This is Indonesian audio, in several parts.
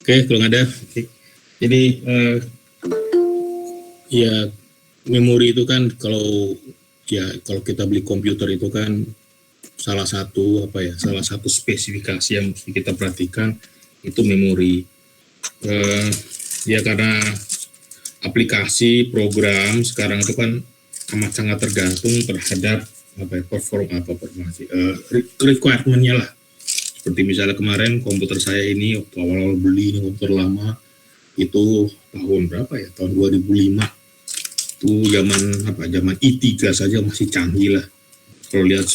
Oke, kalau nggak ada. Oke. Jadi ya memori itu kan kalau kita beli komputer itu kan salah satu spesifikasi yang mesti kita perhatikan itu memori. Eh, ya karena aplikasi program sekarang itu kan amat sangat tergantung terhadap requirement-nya lah. Seperti misalnya kemarin komputer saya ini waktu awal-awal beli ini komputer lama itu tahun berapa ya, tahun 2005 itu zaman i3 saja masih canggih lah. Kalau lihat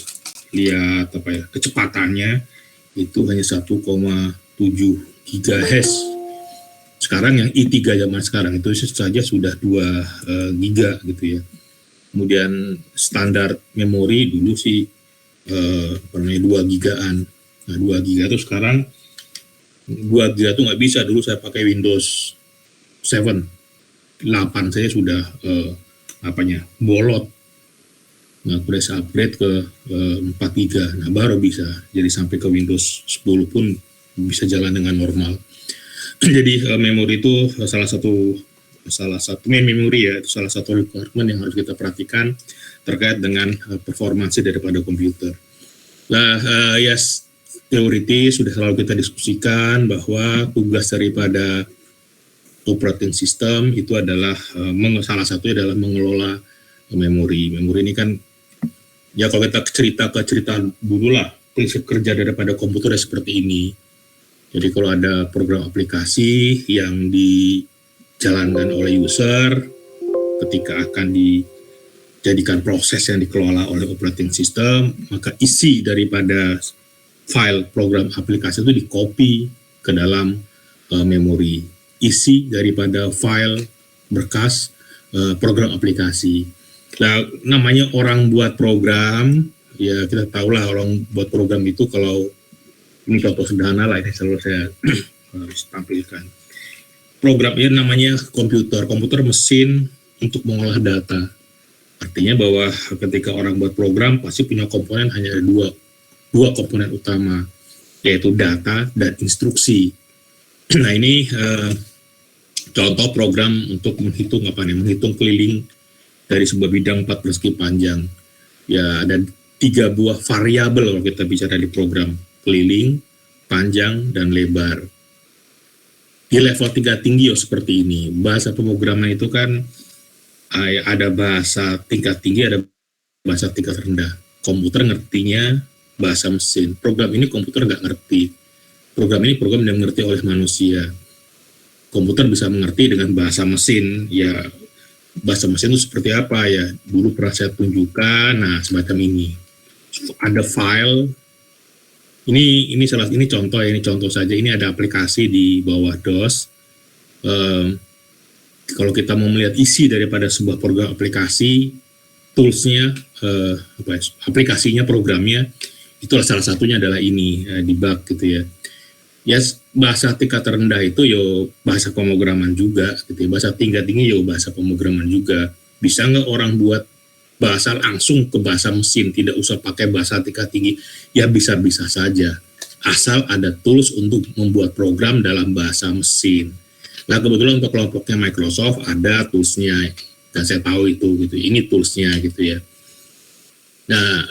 kecepatannya itu hanya 1,7 GHz. Sekarang yang i3 zaman sekarang itu saja sudah 2 giga gitu ya. Kemudian standar memori dulu sih 2 gigaan. Nah 2 giga itu sekarang 2 giga itu nggak bisa. Dulu saya pakai Windows 7, 8 saya sudah bolot. Nah, upgrade ke 4 giga. Nah, baru bisa. Jadi sampai ke Windows 10 pun bisa jalan dengan normal. Jadi memori itu salah satu memori ya, itu salah satu requirement yang harus kita perhatikan terkait dengan performansi daripada komputer. Nah, teoritis sudah selalu kita diskusikan bahwa tugas daripada operating system itu adalah salah satunya adalah mengelola memori. Memori ini kan ya kalau kita cerita dulu lah, prinsip kerja daripada komputer seperti ini. Jadi kalau ada program aplikasi yang dijalankan oleh user ketika akan dijadikan proses yang dikelola oleh operating system, maka isi daripada file program aplikasi itu di-copy ke dalam memori. Isi daripada file berkas program aplikasi. Nah, namanya orang buat program, ya kita tahulah orang buat program itu kalau ini contoh sederhana lah, ini selalu saya harus tampilkan. Program ini namanya komputer mesin untuk mengolah data. Artinya bahwa ketika orang buat program pasti punya komponen hanya ada dua komponen utama, yaitu data dan instruksi. Nah ini contoh program untuk menghitung keliling dari sebuah bidang 4 persegi panjang. Ya ada 3 buah variabel kalau kita bicara di program: keliling, panjang, dan lebar. Di level 3 tinggi seperti ini. Bahasa pemrograman itu kan ada bahasa tingkat tinggi, ada bahasa tingkat rendah. Komputer ngertinya bahasa mesin. Program ini komputer nggak ngerti. Program ini program yang mengerti oleh manusia. Komputer bisa mengerti dengan bahasa mesin. Ya, bahasa mesin itu seperti apa ya? Dulu pernah saya tunjukkan. Nah, semacam ini. Ada file. Ini contoh saja. Ini ada aplikasi di bawah DOS. Kalau kita mau melihat isi daripada sebuah program aplikasi, toolsnya, aplikasinya, programnya, itulah salah satunya adalah ini, debug gitu ya. Ya bahasa tingkat rendah itu bahasa pemrograman juga gitu ya. Bahasa tingkat tinggi bahasa pemrograman juga. Bisa nggak orang buat bahasa langsung ke bahasa mesin, tidak usah pakai bahasa tingkat tinggi? Ya bisa-bisa saja, asal ada tools untuk membuat program dalam bahasa mesin. Nah kebetulan untuk kelompoknya Microsoft ada toolsnya, dan saya tahu itu gitu. Ini toolsnya gitu ya. Nah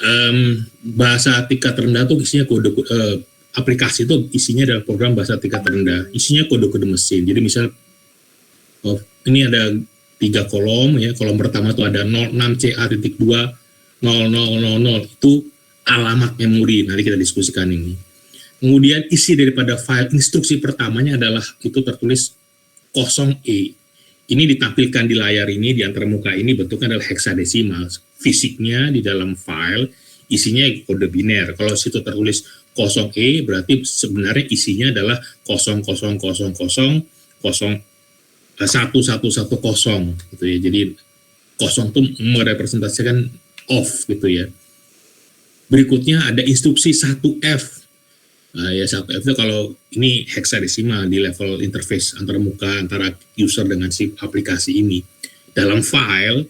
bahasa tingkat rendah tuh isinya aplikasi itu isinya adalah program bahasa tingkat rendah, isinya kode-kode mesin. Jadi misal ini ada 3 kolom ya. Kolom pertama itu ada 06CA.2 0000, itu alamat memori. Nanti kita diskusikan ini. Kemudian isi daripada file instruksi pertamanya adalah itu tertulis 0E. Ini ditampilkan di layar ini, di antara muka ini bentuknya adalah heksadesimal. Fisiknya di dalam file isinya kode biner. Kalau situ tertulis 0E berarti sebenarnya isinya adalah 00000110 gitu ya. Jadi 0 itu merepresentasikan off gitu ya. Berikutnya ada instruksi 1F. Ya 1F itu kalau ini heksadesimal di level interface antara muka antara user dengan si aplikasi ini. Dalam file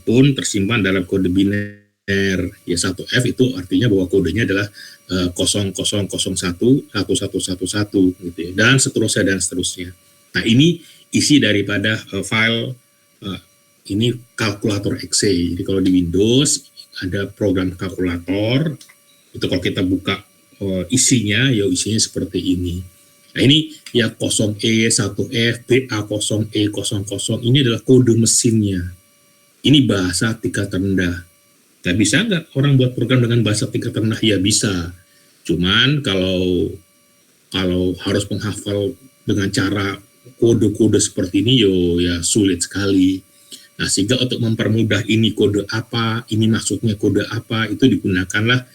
pun tersimpan dalam kode biner R, ya 1F itu artinya bahwa kodenya adalah 00011111 gitu ya, dan seterusnya. Nah, ini isi daripada file ini kalkulator Excel. Jadi kalau di Windows ada program kalkulator, itu kalau kita buka isinya seperti ini. Nah, ini ya 0E, 1F, BA0E00, ini adalah kode mesinnya. Ini bahasa tingkat rendah. Nah, bisa nggak orang buat program dengan bahasa tingkat rendah? Ya bisa. Cuman kalau harus menghafal dengan cara kode-kode seperti ini, ya sulit sekali. Nah, sehingga untuk mempermudah ini kode apa, ini maksudnya kode apa, itu digunakanlah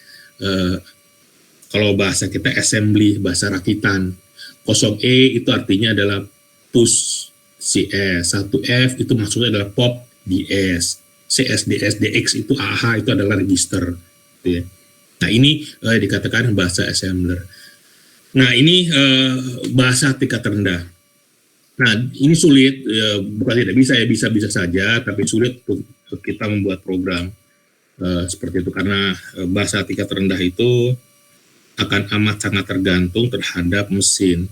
kalau bahasa kita assembly, bahasa rakitan. 0E itu artinya adalah push CS, 1F itu maksudnya adalah pop DS, CSDS, DX itu AH itu adalah register. Gitu ya. Nah, ini dikatakan bahasa assembler. Nah, ini bahasa tingkat rendah. Nah, ini sulit, bukan tidak bisa, ya bisa saja, tapi sulit untuk kita membuat program seperti itu, karena bahasa tingkat rendah itu akan amat sangat tergantung terhadap mesin.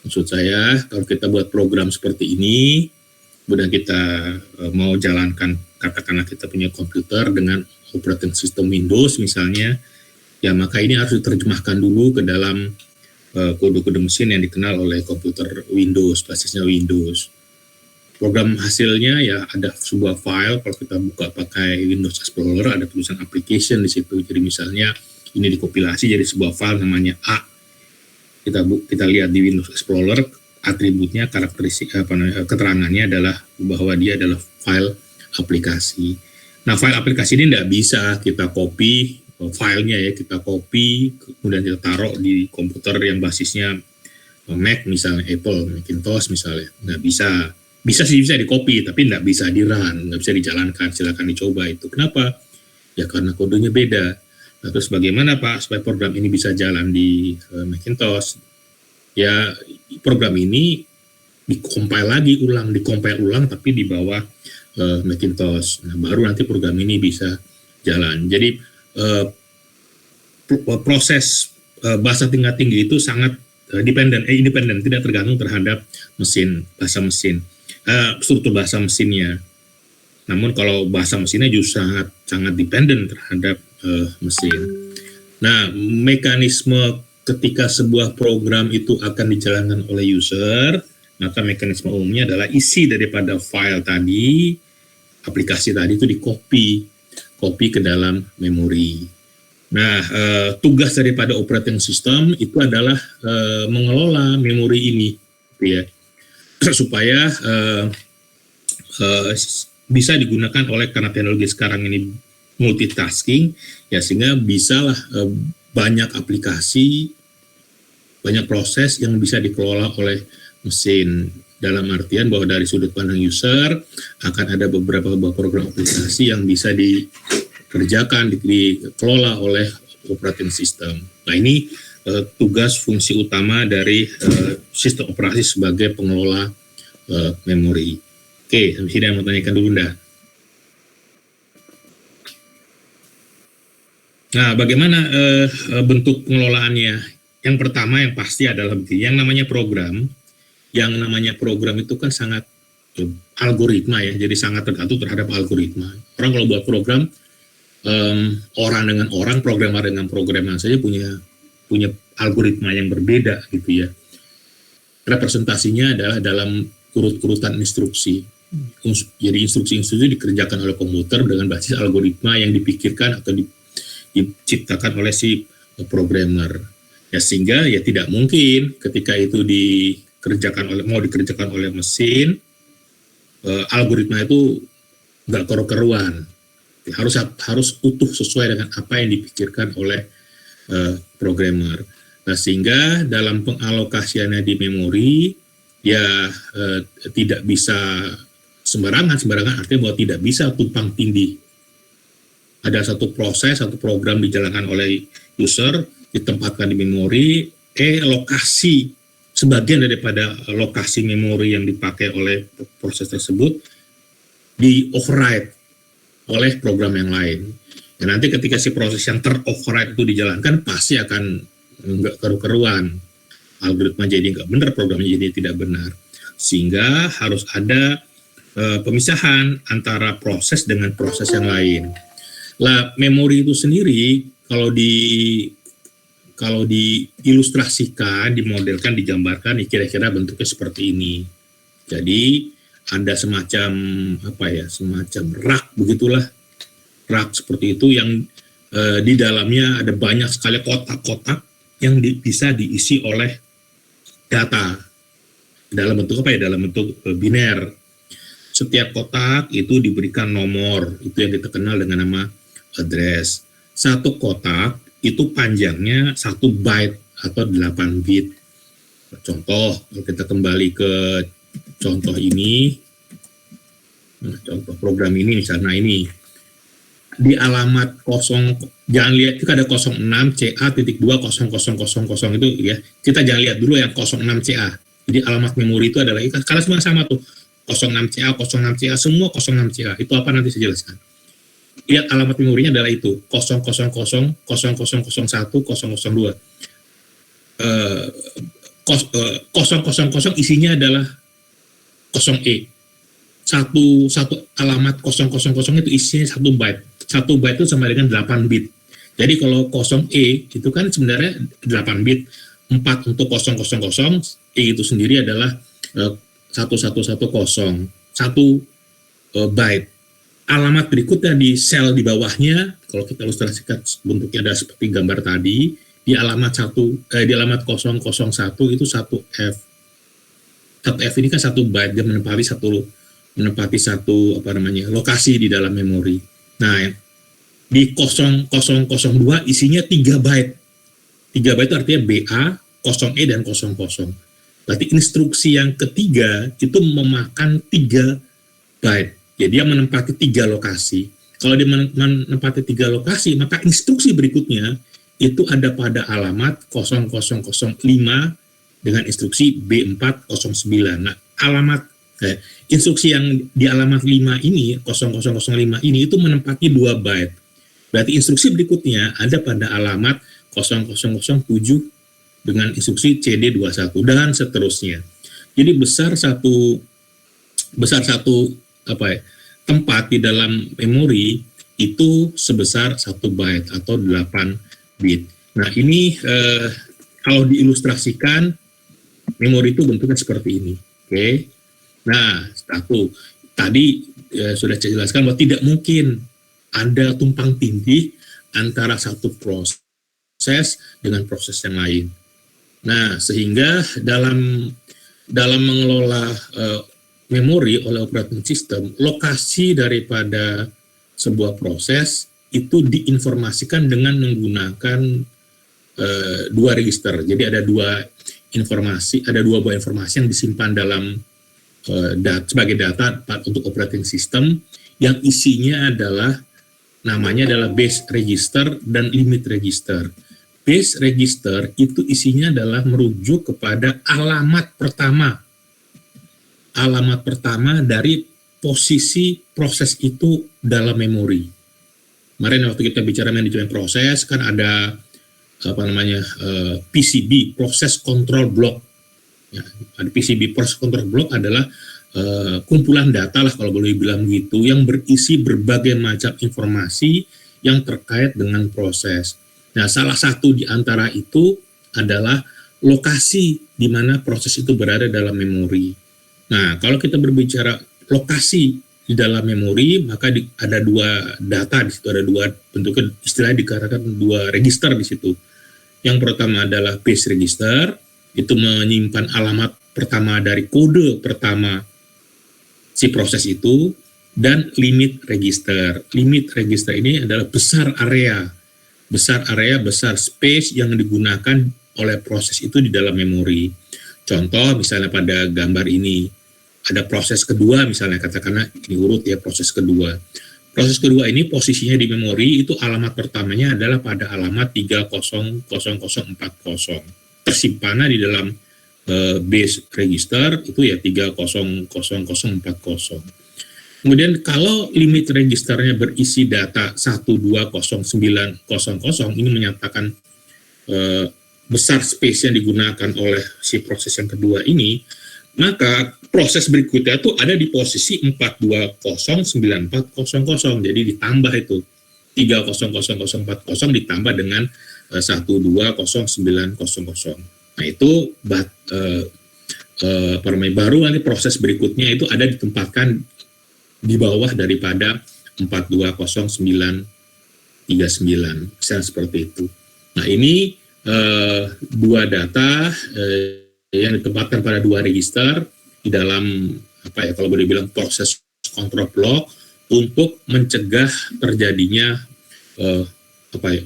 Maksud saya, kalau kita buat program seperti ini, kemudian kita mau jalankan, katakanlah kita punya komputer dengan operating system Windows misalnya, ya maka ini harus diterjemahkan dulu ke dalam kode-kode mesin yang dikenal oleh komputer Windows, basisnya Windows. Program hasilnya ya ada sebuah file, kalau kita buka pakai Windows Explorer ada tulisan application di situ. Jadi misalnya ini dikompilasi jadi sebuah file namanya A. Kita lihat di Windows Explorer atributnya, karakteristik keterangannya adalah bahwa dia adalah file aplikasi. Nah, file aplikasi ini tidak bisa kita copy filenya, ya kita copy kemudian kita taruh di komputer yang basisnya Mac misalnya, Apple Macintosh misalnya, nggak bisa. Bisa di copy tapi nggak bisa di run, nggak bisa dijalankan. Silakan dicoba itu. Kenapa? Ya karena kodenya beda. Nah, terus bagaimana Pak supaya program ini bisa jalan di Macintosh? Ya program ini dikompil ulang tapi di bawah Macintosh. Nah, baru nanti program ini bisa jalan. Jadi proses bahasa tingkat tinggi itu sangat independen, tidak tergantung terhadap bahasa mesin, struktur bahasa mesinnya. Namun kalau bahasa mesinnya justru sangat dependen terhadap mesin. Nah, mekanisme ketika sebuah program itu akan dijalankan oleh user, maka mekanisme umumnya adalah isi daripada file tadi, aplikasi tadi itu copy ke dalam memori. Nah, tugas daripada operating system itu adalah mengelola memori ini, gitu ya, supaya bisa digunakan karena teknologi sekarang ini multitasking, ya sehingga bisalah banyak aplikasi, banyak proses yang bisa dikelola oleh mesin. Dalam artian bahwa dari sudut pandang user akan ada beberapa program aplikasi yang bisa dikerjakan, dikelola oleh operating system. Nah, ini tugas fungsi utama dari sistem operasi sebagai pengelola memori. Oke, sampai sini mau tanyakan dulu enggak? Nah, bagaimana bentuk pengelolaannya? Yang pertama yang pasti adalah begini, yang namanya program itu kan sangat algoritma ya, jadi sangat tergantung terhadap algoritma. Orang kalau buat program, orang dengan orang, programmer dengan programmer saja punya algoritma yang berbeda gitu ya. Representasinya adalah dalam urut-urutan instruksi. Jadi instruksi-instruksi dikerjakan oleh komputer dengan basis algoritma yang dipikirkan atau diciptakan oleh si programmer. Ya sehingga ya tidak mungkin ketika itu mau dikerjakan oleh mesin, algoritma itu nggak keru-keruan. Harus utuh sesuai dengan apa yang dipikirkan oleh programmer. Nah, sehingga dalam pengalokasiannya di memori ya tidak bisa sembarangan artinya bahwa tidak bisa tumpang tindih. Ada satu proses, satu program dijalankan oleh user, ditempatkan di memori, lokasi, sebagian daripada lokasi memori yang dipakai oleh proses tersebut di override oleh program yang lain. Dan nanti ketika si proses yang ter-override itu dijalankan, pasti akan nggak keru-keruan. Algoritma jadi nggak benar, programnya jadi tidak benar. Sehingga harus ada pemisahan antara proses dengan proses yang lain. Lah, memori itu sendiri kalau diilustrasikan, dimodelkan, digambarkan, kira-kira bentuknya seperti ini. Jadi ada semacam semacam rak begitulah, rak seperti itu yang di dalamnya ada banyak sekali kotak-kotak yang bisa diisi oleh data dalam bentuk dalam bentuk biner. Setiap kotak itu diberikan nomor, itu yang kita kenal dengan nama address. Satu kotak itu panjangnya 1 byte atau 8 bit. Contoh, kalau kita kembali ke contoh ini, contoh program ini misalnya ini, di alamat jangan lihat itu ada 06CA.20000 itu ya, kita jangan lihat dulu yang 06CA. Jadi alamat memori itu adalah, karena semua sama tuh, 06CA, 06CA, semua 06CA. Itu apa nanti saya jelaskan. Lihat alamat memorinya adalah itu, 000, 0001, 002. 000 isinya adalah 0E. Satu alamat 000 itu isinya 1 byte. 1 byte itu sama dengan 8 bit. Jadi kalau 0E itu kan sebenarnya 8 bit. 4 untuk 000, E itu sendiri adalah 1110, 1 byte. Alamat berikutnya di sel di bawahnya, kalau kita ilustrasikan bentuknya ada seperti gambar tadi, di alamat 001 itu 1F. 1F ini kan 1 byte, dia menempati satu lokasi di dalam memori. Nah, di 0002 isinya 3 byte. 3 byte itu artinya BA, 0E dan 00. Berarti instruksi yang ketiga itu memakan 3 byte. Jadi dia menempati 3 lokasi. Kalau dia menempati 3 lokasi, maka instruksi berikutnya itu ada pada alamat 0005 dengan instruksi B409. Nah, instruksi yang di alamat 5 ini, 0005 ini itu menempati 2 byte. Berarti instruksi berikutnya ada pada alamat 0007 dengan instruksi CD21 dan seterusnya. Jadi besar satu tempat di dalam memori itu sebesar 1 byte atau 8 bit. Nah, ini kalau diilustrasikan memori itu bentuknya seperti ini. Oke. Nah, tadi sudah saya jelaskan bahwa tidak mungkin ada tumpang tindih antara satu proses dengan proses yang lain. Nah, sehingga dalam mengelola memori oleh operating system, lokasi daripada sebuah proses itu diinformasikan dengan menggunakan 2 register. Jadi ada 2 buah informasi yang disimpan dalam sebagai data untuk operating system, yang isinya namanya adalah base register dan limit register. Base register itu isinya adalah merujuk kepada alamat dari posisi proses itu dalam memori. Kemarin waktu kita bicara manajemen proses kan ada PCB, proses control block. Ya, ada PCB, proses control block adalah kumpulan data lah kalau boleh bilang gitu, yang berisi berbagai macam informasi yang terkait dengan proses. Nah, salah satu di antara itu adalah lokasi di mana proses itu berada dalam memori. Nah, kalau kita berbicara lokasi di dalam memori, maka ada 2 data di situ, ada 2 bentuknya, istilahnya dikatakan 2 register di situ. Yang pertama adalah base register, itu menyimpan alamat pertama dari kode pertama si proses itu, dan limit register. Limit register ini adalah besar area, besar space yang digunakan oleh proses itu di dalam memori. Contoh misalnya pada gambar ini, ada proses kedua misalnya, katakanlah ini urut ya, proses kedua. Proses kedua ini posisinya di memori itu alamat pertamanya adalah pada alamat 300040. Tersimpannya di dalam base register itu ya 300040. Kemudian kalau limit registernya berisi data 120900, ini menyatakan besar space yang digunakan oleh si proses yang kedua ini, maka proses berikutnya itu ada di posisi 4209400. Jadi ditambah itu 300040 ditambah dengan 120900. Nah itu baru nanti proses berikutnya itu ada ditempatkan di bawah daripada 4200939, misalnya seperti itu. Nah ini dua data yang ditempatkan pada dua register di dalam kalau boleh bilang proses control block untuk mencegah terjadinya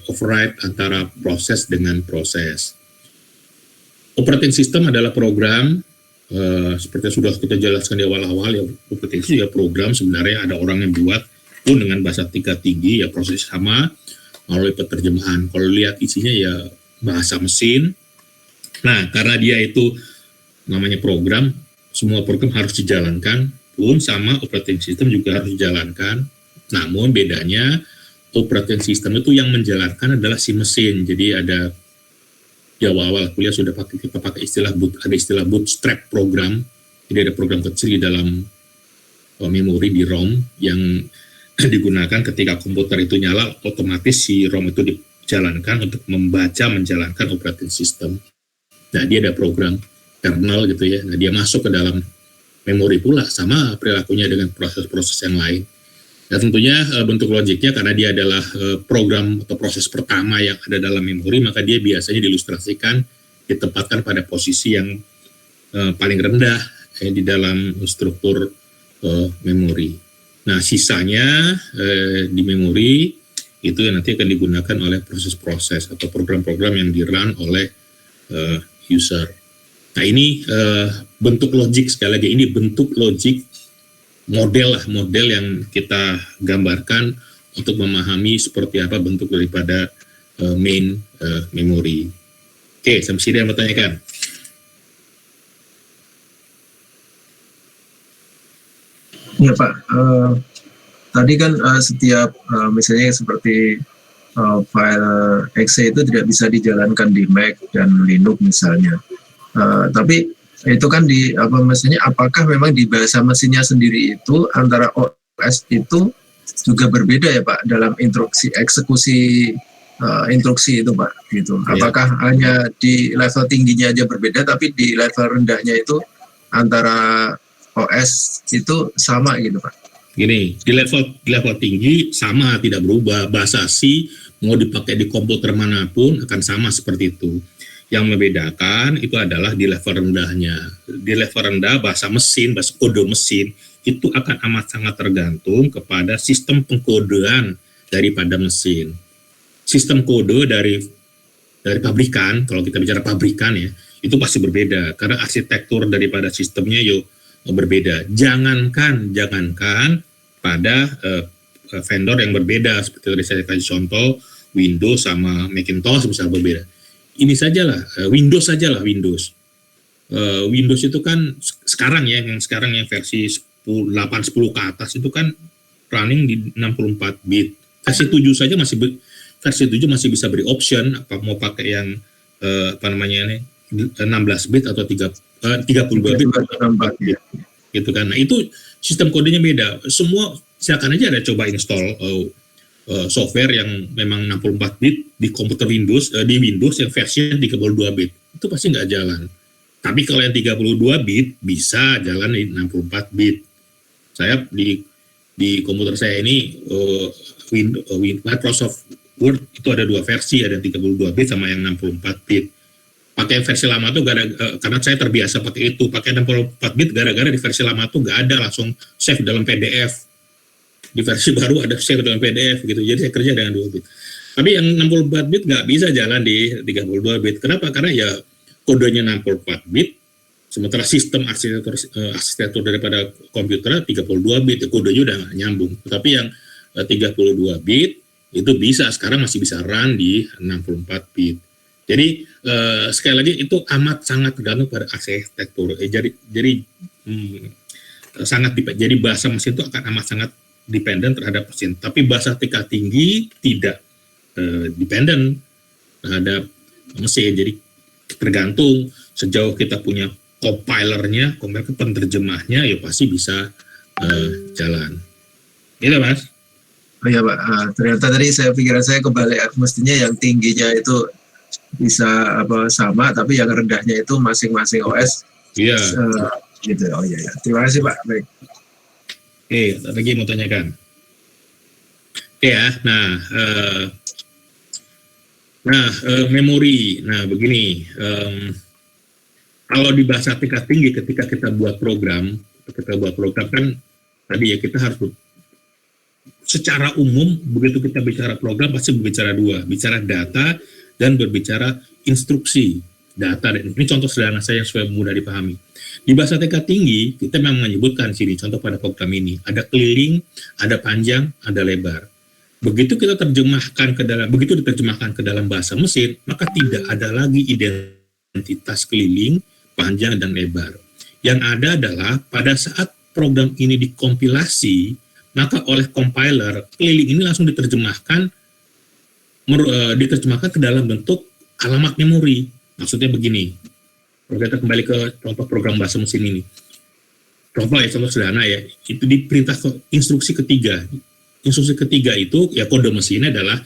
override antara proses dengan proses. Operating system adalah program seperti yang sudah kita jelaskan di awal-awal ya, operating system ya program sebenarnya ada orang yang buat pun dengan bahasa tingkat tinggi ya proses sama melalui penerjemahan. Kalau lihat isinya ya bahasa mesin. Nah, karena dia itu namanya program, semua program harus dijalankan, pun sama operating system juga harus dijalankan. Namun bedanya operating system itu yang menjalankan adalah si mesin. Jadi ada di awal-awal kuliah sudah kita pakai istilah bootstrap program. Jadi ada program kecil di dalam memori di ROM yang digunakan ketika komputer itu nyala, otomatis si ROM itu dijalankan untuk menjalankan operating system. Nah, dia ada program kernel gitu ya. Nah, dia masuk ke dalam memori pula, sama perilakunya dengan proses-proses yang lain. Dan tentunya bentuk logiknya karena dia adalah program atau proses pertama yang ada dalam memori, maka dia biasanya diilustrasikan, ditempatkan pada posisi yang paling rendah di dalam struktur memori. Nah, sisanya di memori itu yang nanti akan digunakan oleh proses-proses atau program-program yang di-run oleh user. Nah, ini bentuk logik, sekali lagi ini bentuk logik model yang kita gambarkan untuk memahami seperti apa bentuk daripada main memory. Oke, sampai sini yang bertanyakan. Ya Pak, tadi kan setiap misalnya seperti file exe itu tidak bisa dijalankan di Mac dan Linux misalnya. Tapi itu kan apakah memang di bahasa mesinnya sendiri itu antara OS itu juga berbeda ya Pak dalam eksekusi instruksi itu Pak gitu. Apakah hanya di level tingginya aja berbeda, tapi di level rendahnya itu antara OS itu sama gitu Pak? Gini, di level tinggi sama, tidak berubah. Bahasa C mau dipakai di komputer manapun akan sama seperti itu. Yang membedakan itu adalah di level rendahnya. Di level rendah bahasa kode mesin itu akan amat sangat tergantung kepada sistem pengkodean daripada mesin. Sistem kode dari pabrikan, kalau kita bicara pabrikan ya, itu pasti berbeda karena arsitektur daripada sistemnya berbeda. Jangankan pada vendor yang berbeda seperti tadi saya kasih contoh Windows sama Macintosh misalnya berbeda. Ini sajalah Windows. Windows itu kan sekarang yang versi 8.10 ke atas itu kan running di 64 bit. Versi 7 saja masih bisa beri option apa mau pakai yang 16 bit atau 32 bit gitu kan. Nah, itu sistem kodenya beda. Semua silakan aja ada coba install software yang memang 64 bit di komputer Windows, di Windows yang versinya 32 bit. Itu pasti nggak jalan. Tapi kalau yang 32 bit bisa jalan di 64 bit. Saya di komputer saya ini Microsoft Word itu ada dua versi, ada yang 32 bit sama yang 64 bit. Pakai versi lama tuh karena saya terbiasa pakai itu, pakai 64 bit gara-gara di versi lama tuh nggak ada langsung save dalam PDF. Di versi baru ada save dalam PDF gitu, jadi saya kerja dengan 2 bit. Tapi yang 64 bit nggak bisa jalan di 32 bit. Kenapa? Karena ya kodenya 64 bit, sementara sistem arsitektur daripada komputer 32 bit, ya kodenya udah nggak nyambung. Tapi yang 32 bit itu bisa, sekarang masih bisa run di 64 bit. Jadi sekali lagi itu amat sangat tergantung pada arsitektur. Jadi jadi bahasa mesin itu akan amat sangat dependen terhadap mesin. Tapi bahasa tingkat tinggi tidak dependen terhadap mesin. Jadi tergantung sejauh kita punya compilernya, penerjemahnya, ya pasti bisa jalan. Gitu Mas. Oh ya Pak, ternyata tadi pikiran saya kebalik, mestinya yang tingginya itu bisa sama, tapi yang rendahnya itu masing-masing OS. Iya. Gitu. Oh iya. Terima kasih Pak. Baik. Oke, lagi mau tanyakan. Oke ya. Memori. Nah begini. Kalau di bahasa tingkat tinggi, ketika kita buat program kan tadi ya kita harus secara umum begitu kita bicara program pasti berbicara dua, bicara data dan berbicara instruksi data. Dan ini contoh sederhana saya yang supaya mudah dipahami. Di bahasa tingkat tinggi kita memang menyebutkan sini contoh pada program ini ada keliling, ada panjang, ada lebar. Begitu diterjemahkan ke dalam bahasa mesin, maka tidak ada lagi identitas keliling, panjang, dan lebar. Yang ada adalah pada saat program ini dikompilasi, maka oleh compiler, keliling ini langsung diterjemahkan ke dalam bentuk alamat memori. Maksudnya begini, kalau kita kembali ke contoh program bahasa mesin ini. Contoh sederhana ya, itu diperintah ke instruksi ketiga. Instruksi ketiga itu, ya kode mesinnya adalah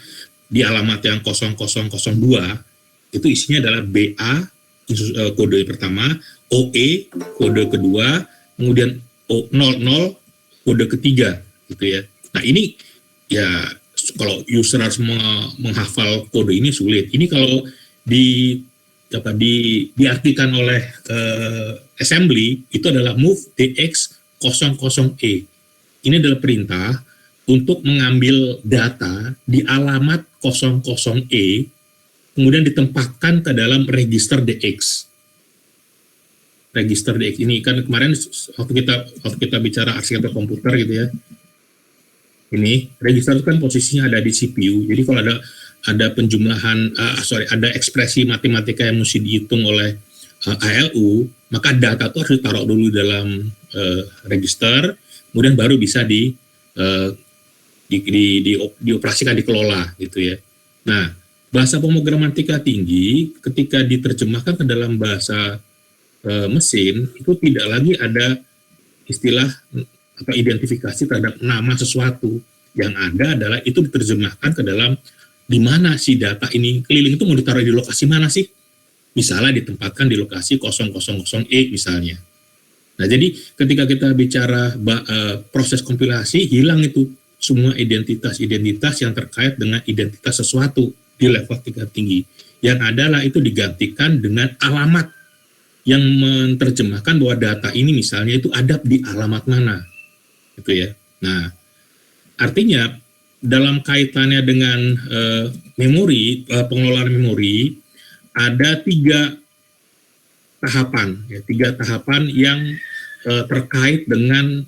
di alamat yang 0002, itu isinya adalah BA, kode pertama, OE, kode kedua, kemudian 00, kode ketiga. Gitu ya. Nah ini ya kalau user harus menghafal kode ini sulit. Ini kalau diartikan oleh assembly itu adalah move dx 00e. Ini adalah perintah untuk mengambil data di alamat 00e kemudian ditempatkan ke dalam register dx. Register dx ini kan kemarin waktu kita bicara arsitektur komputer gitu ya. Ini register itu kan posisinya ada di CPU. Jadi kalau ada penjumlahan, ada ekspresi matematika yang mesti dihitung oleh ALU, maka data itu harus ditaruh dulu dalam register, kemudian baru bisa dioperasikan, dikelola gitu ya. Nah, bahasa pemrograman tingkat tinggi ketika diterjemahkan ke dalam bahasa mesin itu tidak lagi ada istilah atau identifikasi terhadap nama sesuatu. Yang ada adalah itu diterjemahkan ke dalam di mana si data ini, keliling itu mau ditaruh di lokasi mana sih? Misalnya ditempatkan di lokasi 000E misalnya. Nah jadi ketika kita bicara proses kompilasi, hilang itu semua identitas-identitas yang terkait dengan identitas sesuatu di level tingkat tinggi. Yang adalah itu digantikan dengan alamat yang menerjemahkan bahwa data ini misalnya itu ada di alamat mana. Gitu ya. Nah, artinya dalam kaitannya dengan memori, pengelolaan memori, ada tiga tahapan yang terkait dengan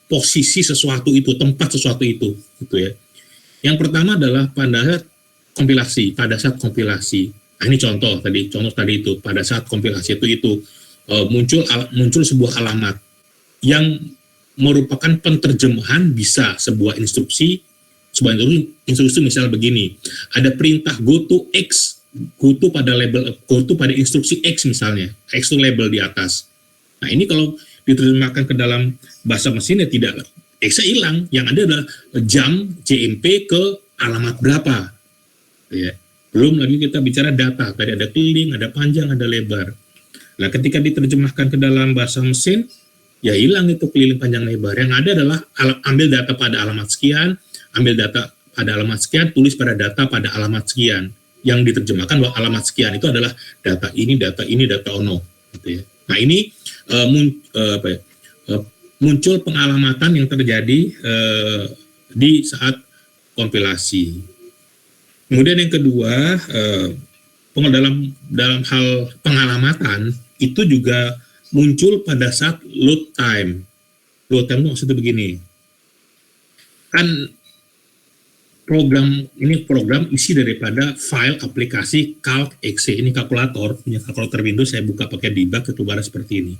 posisi sesuatu itu, tempat sesuatu itu, gitu ya. Yang pertama adalah pada saat kompilasi. Nah, ini contoh tadi itu pada saat kompilasi itu muncul sebuah alamat yang merupakan penerjemahan bisa sebuah instruksi misalnya begini, ada perintah go to X, go to pada instruksi X misalnya, X itu label di atas. Nah ini kalau diterjemahkan ke dalam bahasa mesin ya tidak, X hilang, yang ada adalah jam JMP ke alamat berapa, ya. Belum lagi kita bicara data, tadi ada keliling, ada panjang, ada lebar. Nah ketika diterjemahkan ke dalam bahasa mesin, ya hilang itu keliling panjang lebar. Yang ada adalah ambil data pada alamat sekian, tulis pada data pada alamat sekian. Yang diterjemahkan bahwa alamat sekian itu adalah data ini, data ono. Gitu ya. Nah ini muncul pengalamatan yang terjadi di saat kompilasi. Kemudian yang kedua, dalam hal pengalamatan itu juga muncul pada saat load time. Load time itu maksudnya begini. Kan program isi daripada file aplikasi calc.exe. Ini kalkulator, punya kalkulator Windows, saya buka pakai debug, itu barang seperti ini.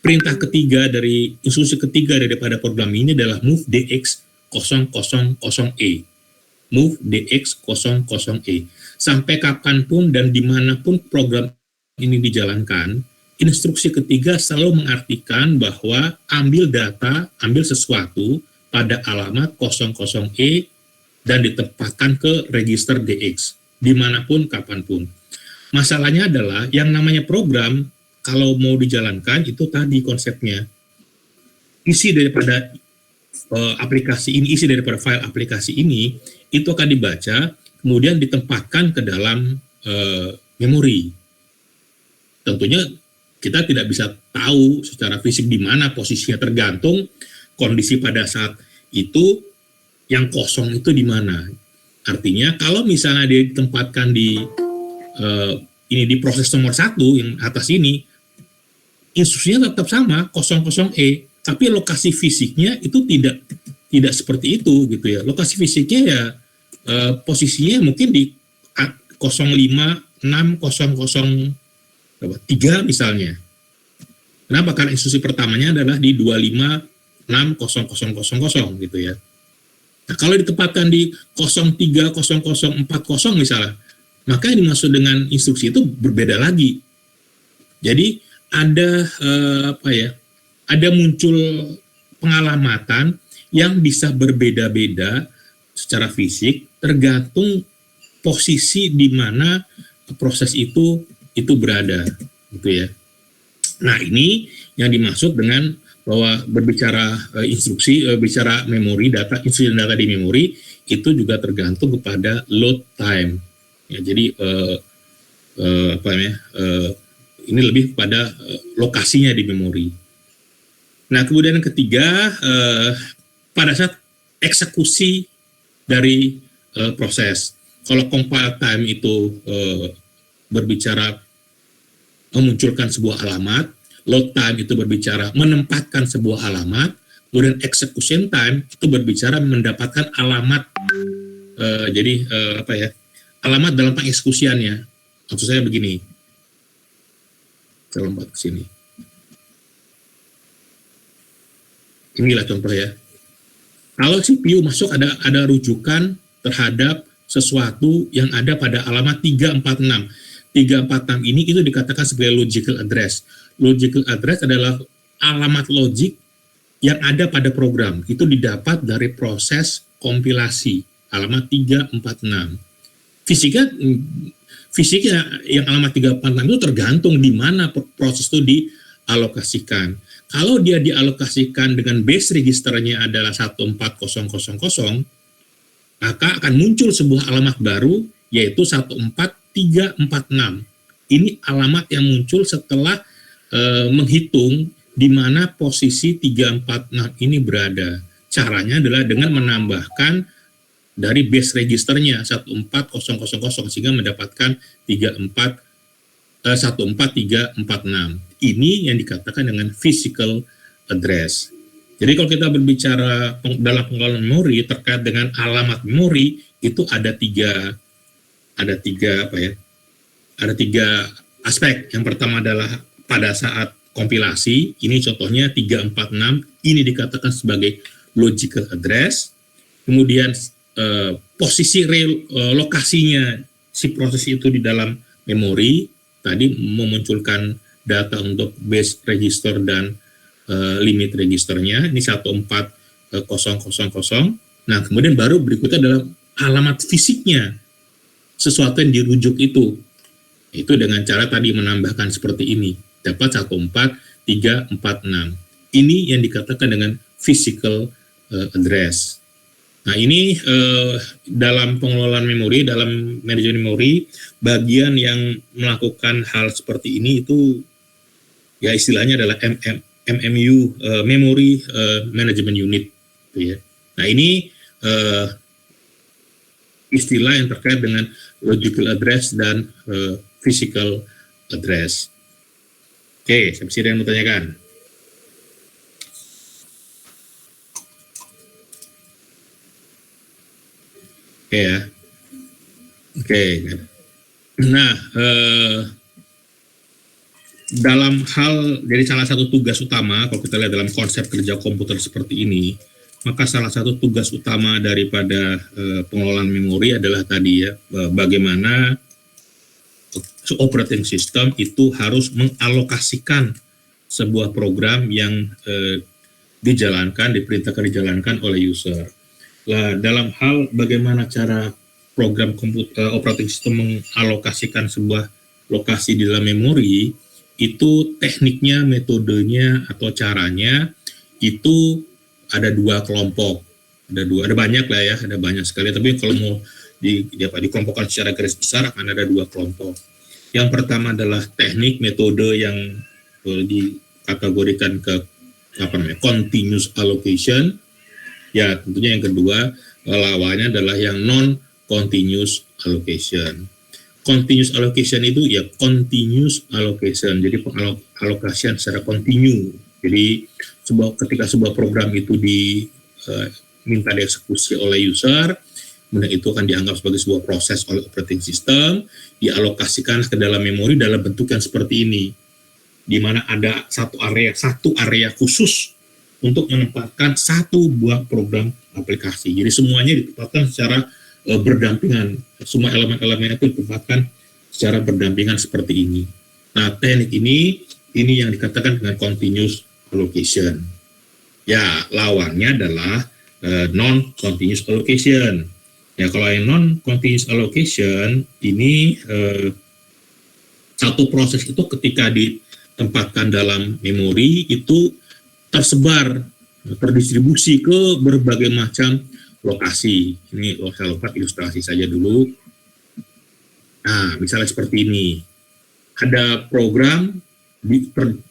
perintah ketiga dari instruksi ketiga daripada program ini adalah move DX 000E. Move DX 00E. Sampai kapanpun dan dimanapun program ini dijalankan, instruksi ketiga selalu mengartikan bahwa ambil data, ambil sesuatu pada alamat 00E dan ditempatkan ke register DX, dimanapun, kapanpun. Masalahnya adalah yang namanya program, kalau mau dijalankan, itu tadi konsepnya. Isi daripada aplikasi ini, isi daripada file aplikasi ini, itu akan dibaca, kemudian ditempatkan ke dalam memori. Tentunya kita tidak bisa tahu secara fisik di mana posisinya, tergantung kondisi pada saat itu, yang kosong itu di mana. Artinya kalau misalnya dia ditempatkan di ini di proses nomor 1 yang atas ini, instruksinya tetap sama 00E, tapi lokasi fisiknya itu tidak seperti itu gitu ya. Lokasi fisiknya ya posisinya mungkin di 056003 misalnya. Kenapa? Karena instruksi pertamanya adalah di 256000 gitu ya. Nah, kalau ditempatkan di 030040 misalnya, maka yang dimaksud dengan instruksi itu berbeda lagi. Jadi ada ada muncul pengalamatan yang bisa berbeda-beda secara fisik tergantung posisi di mana proses itu berada, gitu ya. Nah, ini yang dimaksud dengan bahwa berbicara instruksi, bicara memori data, instruksi dan data di memori itu juga tergantung kepada load time. Ya, jadi ini lebih kepada lokasinya di memori. Nah, kemudian yang ketiga, pada saat eksekusi dari proses. Kalau compile time itu berbicara memunculkan sebuah alamat, load time itu berbicara menempatkan sebuah alamat, kemudian execution time itu berbicara mendapatkan alamat. Alamat dalam pengeksekusiannya. Maksud saya begini. Saya lompat ke sini. Inilah contoh ya. Kalau CPU masuk ada rujukan terhadap sesuatu yang ada pada alamat 346. 346 ini itu dikatakan sebagai logical address. Logical address adalah alamat logik yang ada pada program. Itu didapat dari proses kompilasi alamat 346. Fisiknya yang alamat 346 itu tergantung di mana proses itu dialokasikan. Kalau dia dialokasikan dengan base registernya adalah 14000, maka akan muncul sebuah alamat baru yaitu 14346. Ini alamat yang muncul setelah menghitung di mana posisi 346 ini berada. Caranya adalah dengan menambahkan dari base registernya 14000 sehingga mendapatkan 14346. Ini yang dikatakan dengan physical address. Jadi kalau kita berbicara dalam pengelolaan memori terkait dengan alamat memori, itu ada tiga aspek. Yang pertama adalah pada saat kompilasi, ini contohnya 346, ini dikatakan sebagai logical address. Kemudian posisi lokasinya si proses itu di dalam memori, tadi memunculkan data untuk base register dan limit registernya, ini 14000. Nah, kemudian baru berikutnya adalah alamat fisiknya, sesuatu yang dirujuk itu dengan cara tadi menambahkan seperti ini, dapat 14346. Ini yang dikatakan dengan physical address. Nah, ini dalam pengelolaan memori, dalam manajemen memori, bagian yang melakukan hal seperti ini itu ya istilahnya adalah MMU, Memory Management Unit. Gitu ya. Nah, ini istilah yang terkait dengan logical address dan physical address. Oke, saya ada yang mau tanyakan? Oke ya. Oke. Nah, dalam hal, jadi salah satu tugas utama kalau kita lihat dalam konsep kerja komputer seperti ini, maka salah satu tugas utama daripada pengelolaan memori adalah tadi ya, bagaimana operating system itu harus mengalokasikan sebuah program yang diperintahkan dijalankan oleh user. Nah, dalam hal bagaimana cara program operating system mengalokasikan sebuah lokasi di dalam memori, itu tekniknya, metodenya, atau caranya itu ada dua kelompok. Ada banyak lah ya, ada banyak sekali. Tapi kalau mau dikelompokkan secara garis besar akan ada dua kelompok. Yang pertama adalah teknik metode yang dikategorikan ke continuous allocation. Ya, tentunya yang kedua lawannya adalah yang non-continuous allocation. Continuous allocation itu ya continuous allocation, jadi pengalokasian secara kontinu. Jadi ketika sebuah program itu diminta dieksekusi oleh user, kemudian itu akan dianggap sebagai sebuah proses oleh operating system, dialokasikan ke dalam memori dalam bentuk yang seperti ini, di mana ada satu area khusus untuk menempatkan satu buah program aplikasi. Jadi semuanya ditempatkan secara berdampingan, semua elemen-elemen itu ditempatkan secara berdampingan seperti ini. Nah, teknik ini yang dikatakan dengan continuous allocation. Ya, lawannya adalah non-continuous allocation. Ya, kalau yang non-continuous allocation ini satu proses itu ketika ditempatkan dalam memori itu terdistribusi ke berbagai macam lokasi. Ini saya lompat ilustrasi saja dulu. Nah, misalnya seperti ini. Ada program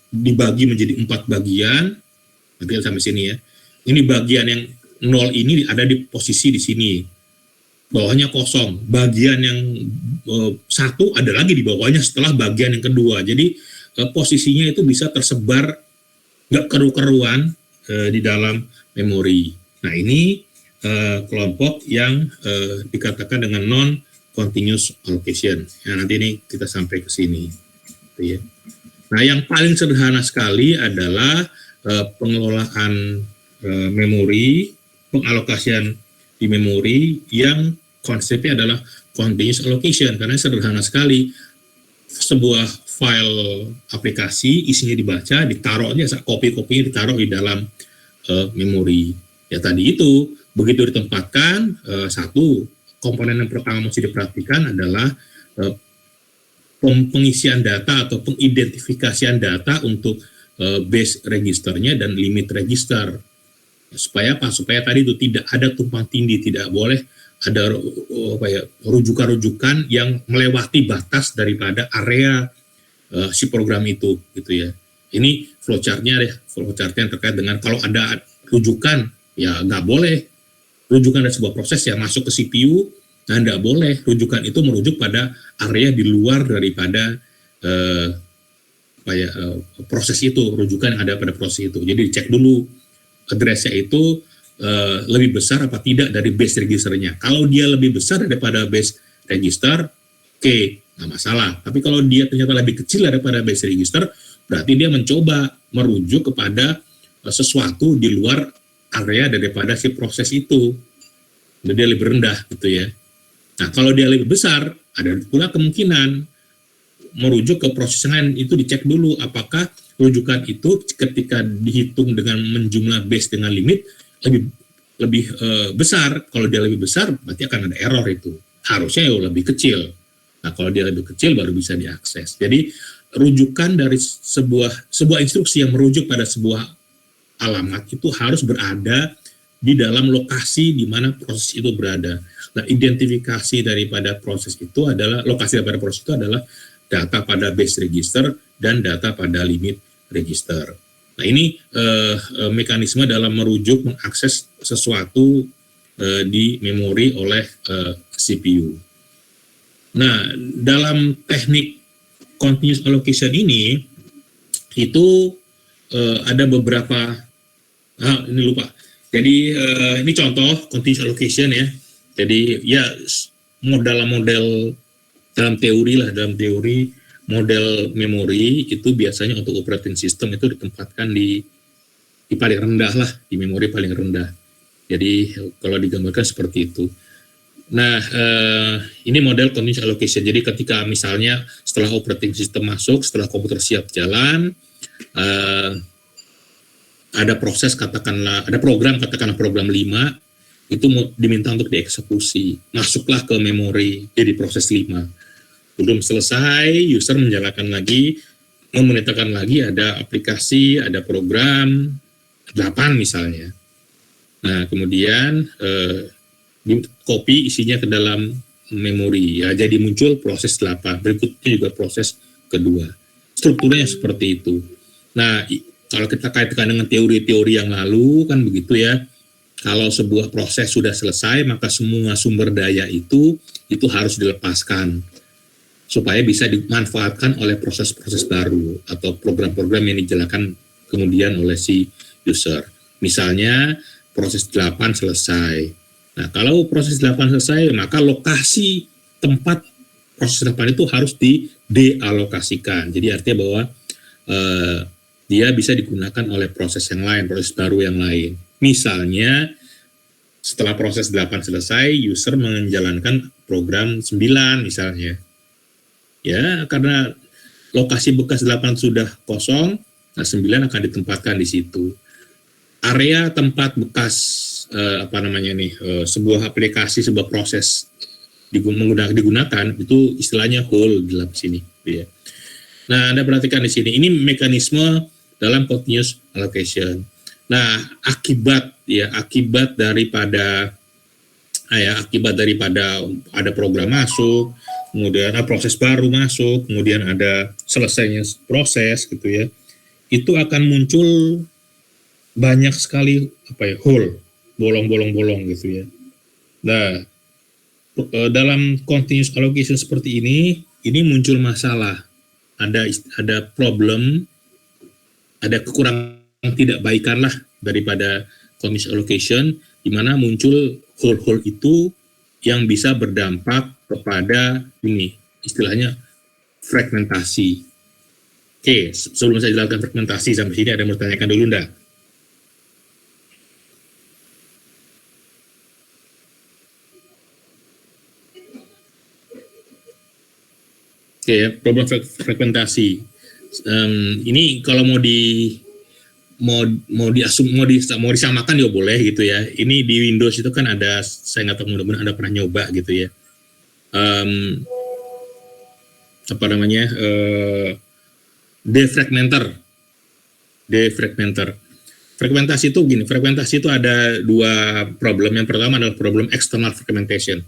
dibagi menjadi 4 bagian. Nanti sampai sini ya. Ini bagian yang 0 ini ada di posisi di sini. Bawahnya kosong. Bagian yang 1 ada lagi di bawahnya setelah bagian yang kedua. Jadi posisinya itu bisa tersebar nggak keru-keruan di dalam memori. Nah, ini kelompok yang dikatakan dengan non-continuous allocation. Ya, nanti ini kita sampai ke sini. Gitu ya. Nah, yang paling sederhana sekali adalah pengelolaan memori, pengalokasian di memori yang konsepnya adalah continuous allocation, karena sederhana sekali. Sebuah file aplikasi isinya dibaca, ditaruhnya kopi-kopinya ditaruh di dalam memori. Ya tadi itu begitu ditempatkan, satu komponen yang pertama mesti diperhatikan adalah pengisian data atau pengidentifikasian data untuk base registernya dan limit register. Supaya apa? Supaya tadi itu tidak ada tumpang tindih, tidak boleh ada rujukan-rujukan yang melewati batas daripada area si program itu, gitu ya. Ini flowchart-nya yang terkait dengan kalau ada rujukan, ya nggak boleh rujukan dari sebuah proses yang masuk ke CPU, nah nggak boleh rujukan itu merujuk pada area di luar daripada proses itu, rujukan yang ada pada proses itu. Jadi dicek dulu address-nya itu lebih besar apa tidak dari base registernya. Kalau dia lebih besar daripada base register, oke, nggak masalah. Tapi kalau dia ternyata lebih kecil daripada base register, berarti dia mencoba merujuk kepada sesuatu di luar area daripada si proses itu. Jadi dia lebih rendah gitu ya. Nah, kalau dia lebih besar, ada pula kemungkinan merujuk ke proses lain. Itu dicek dulu apakah rujukan itu ketika dihitung dengan menjumlah base dengan limit lebih besar. Kalau dia lebih besar, berarti akan ada error itu. Harusnya ya lebih kecil. Nah, kalau dia lebih kecil baru bisa diakses. Jadi rujukan dari sebuah instruksi yang merujuk pada sebuah alamat itu harus berada di dalam lokasi di mana proses itu berada. Nah, identifikasi daripada proses itu adalah data pada base register dan data pada limit register. Nah, ini mekanisme dalam merujuk mengakses sesuatu di memori oleh CPU. Nah, dalam teknik continuous allocation ini itu ada beberapa ini lupa. Jadi ini contoh continuous allocation ya. Jadi ya dalam teori model memori itu biasanya untuk operating system itu ditempatkan di paling rendah lah, di memori paling rendah. Jadi kalau digambarkan seperti itu. Nah, ini model continuous allocation. Jadi ketika misalnya setelah operating system masuk, setelah komputer siap jalan, ada proses katakanlah, ada program katakanlah program 5, itu diminta untuk dieksekusi. Masuklah ke memori, jadi proses 5. Belum selesai, user menjalankan lagi, memerintahkan lagi ada aplikasi, ada program 8 misalnya. Nah, kemudian copy isinya ke dalam memori. Ya, jadi muncul proses 8. Berikutnya juga proses kedua. Strukturnya seperti itu. Nah, kalau kita kaitkan dengan teori-teori yang lalu, kan begitu ya. Kalau sebuah proses sudah selesai, maka semua sumber daya itu harus dilepaskan supaya bisa dimanfaatkan oleh proses-proses baru atau program-program yang dijalankan kemudian oleh si user. Misalnya proses 8 selesai. Nah, kalau proses 8 selesai, maka lokasi tempat proses 8 itu harus didealokasikan. Jadi artinya bahwa dia bisa digunakan oleh proses yang lain, proses baru yang lain. Misalnya, setelah proses 8 selesai, user menjalankan program 9 misalnya. Ya, karena lokasi bekas 8 sudah kosong, nah 9 akan ditempatkan di situ. Area tempat bekas sebuah aplikasi, sebuah proses digunakan itu istilahnya hole di dalam sini. Ya. Nah, Anda perhatikan di sini, ini mekanisme dalam continuous allocation. Nah, akibat daripada ada program masuk, kemudian ada proses baru masuk, kemudian ada selesainya proses gitu ya, itu akan muncul banyak sekali hole, bolong-bolong gitu ya. Nah, dalam continuous allocation seperti ini muncul masalah, ada problem, ada kekurangan tidak baikan lah daripada continuous allocation, di mana muncul hole-hole itu yang bisa berdampak kepada ini, istilahnya fragmentasi. Oke, sebelum saya jelaskan fragmentasi sampai sini, ada yang mau ditanyakan dulu enggak? Oke, ya, problem fragmentasi. Ini kalau mau disamakan ya boleh gitu ya. Ini di Windows itu kan ada, saya nggak tahu, mudah-mudahan Anda pernah nyoba gitu ya. Defragmenter. Fragmentasi itu gini, fragmentasi itu ada dua problem. Yang pertama adalah problem external fragmentation.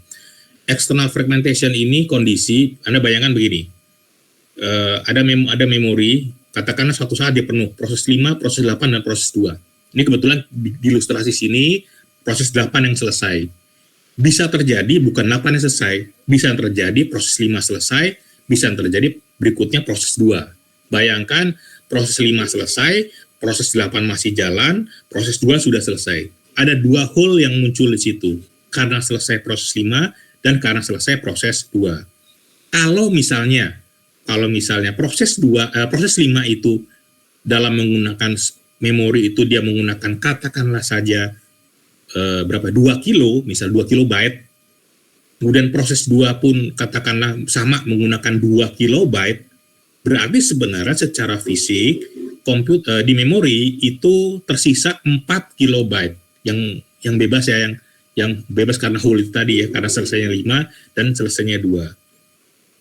External fragmentation ini kondisi, Anda bayangkan begini, ada memori, katakanlah suatu saat dia penuh, proses 5, proses 8, dan proses 2. Ini kebetulan di ilustrasi sini, proses 8 yang selesai. Bisa terjadi, bukan 8 yang selesai, bisa terjadi proses 5 selesai, bisa terjadi berikutnya proses 2. Bayangkan, proses 5 selesai, proses 8 masih jalan, proses 2 sudah selesai. Ada dua hole yang muncul di situ, karena selesai proses 5, dan karena selesai proses 2. Kalau misalnya proses 5 itu dalam menggunakan memori itu dia menggunakan katakanlah saja 2 kilo, misal 2 kilobyte, kemudian proses 2 pun katakanlah sama menggunakan 2 kilobyte, berarti sebenarnya secara fisik di memori itu tersisa 4 kilobyte yang bebas ya, yang bebas karena hole itu tadi ya, karena selesainya 5 dan selesainya 2.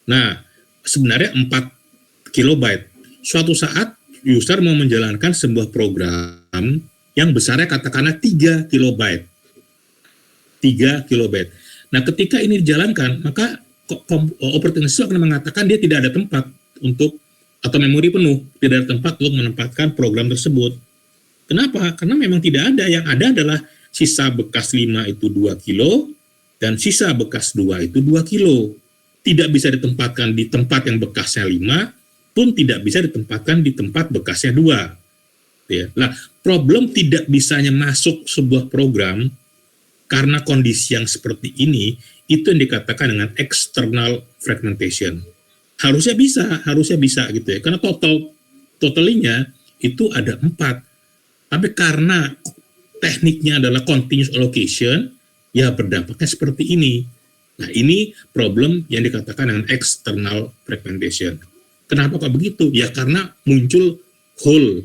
Nah, sebenarnya 4 kilobyte. Suatu saat user mau menjalankan sebuah program yang besarnya katakanlah 3 kilobyte. 3 kilobyte. Nah, ketika ini dijalankan, maka operating system akan mengatakan dia tidak ada tempat untuk, atau memori penuh, tidak ada tempat untuk menempatkan program tersebut. Kenapa? Karena memang tidak ada. Yang ada adalah sisa bekas 5 itu 2 kilo, dan sisa bekas 2 itu 2 kilo. Tidak bisa ditempatkan di tempat yang bekasnya 5, pun tidak bisa ditempatkan di tempat bekasnya 2. Ya. Nah, problem tidak bisanya masuk sebuah program karena kondisi yang seperti ini, itu yang dikatakan dengan external fragmentation. harusnya bisa gitu ya. Karena totalnya itu ada 4. Tapi karena tekniknya adalah continuous allocation, ya berdampaknya seperti ini. Nah, ini problem yang dikatakan dengan external fragmentation. Kenapa kok begitu? Ya karena muncul hole.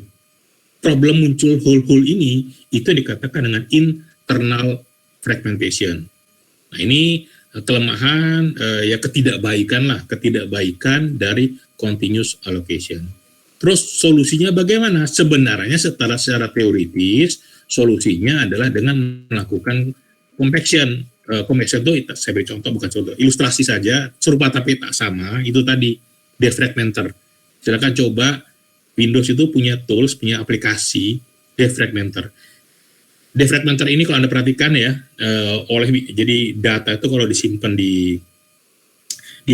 Problem muncul hole ini itu dikatakan dengan internal fragmentation. Nah, ini kelemahan ya ketidakbaikan dari continuous allocation. Terus solusinya bagaimana? Sebenarnya secara teoritis solusinya adalah dengan melakukan compaction. Compaction itu saya beri contoh, bukan contoh, ilustrasi saja, serupa tapi tak sama, itu tadi defragmenter. Silakan coba, Windows itu punya tools, punya aplikasi defragmenter. Defragmenter ini kalau Anda perhatikan ya, jadi data itu kalau disimpan di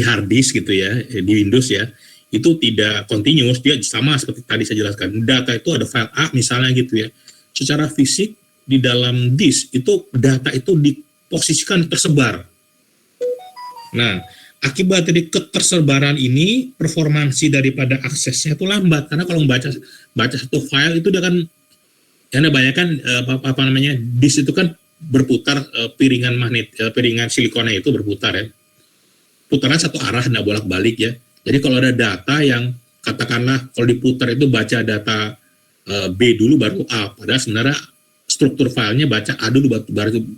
hard disk gitu ya, di Windows ya, itu tidak continuous, dia sama seperti tadi saya jelaskan. Data itu ada file A misalnya gitu ya. Secara fisik di dalam disk itu data itu diposisikan tersebar. Nah, akibat dari ketersebaran ini, performansi daripada aksesnya itu lambat, karena kalau membaca satu file itu dia kan, Anda bayangkan disk itu kan berputar, piringan silikonnya itu berputar ya, putaran satu arah, nggak bolak-balik ya. Jadi kalau ada data yang katakanlah kalau diputar itu baca data B dulu baru A, padahal sebenarnya struktur filenya baca A dulu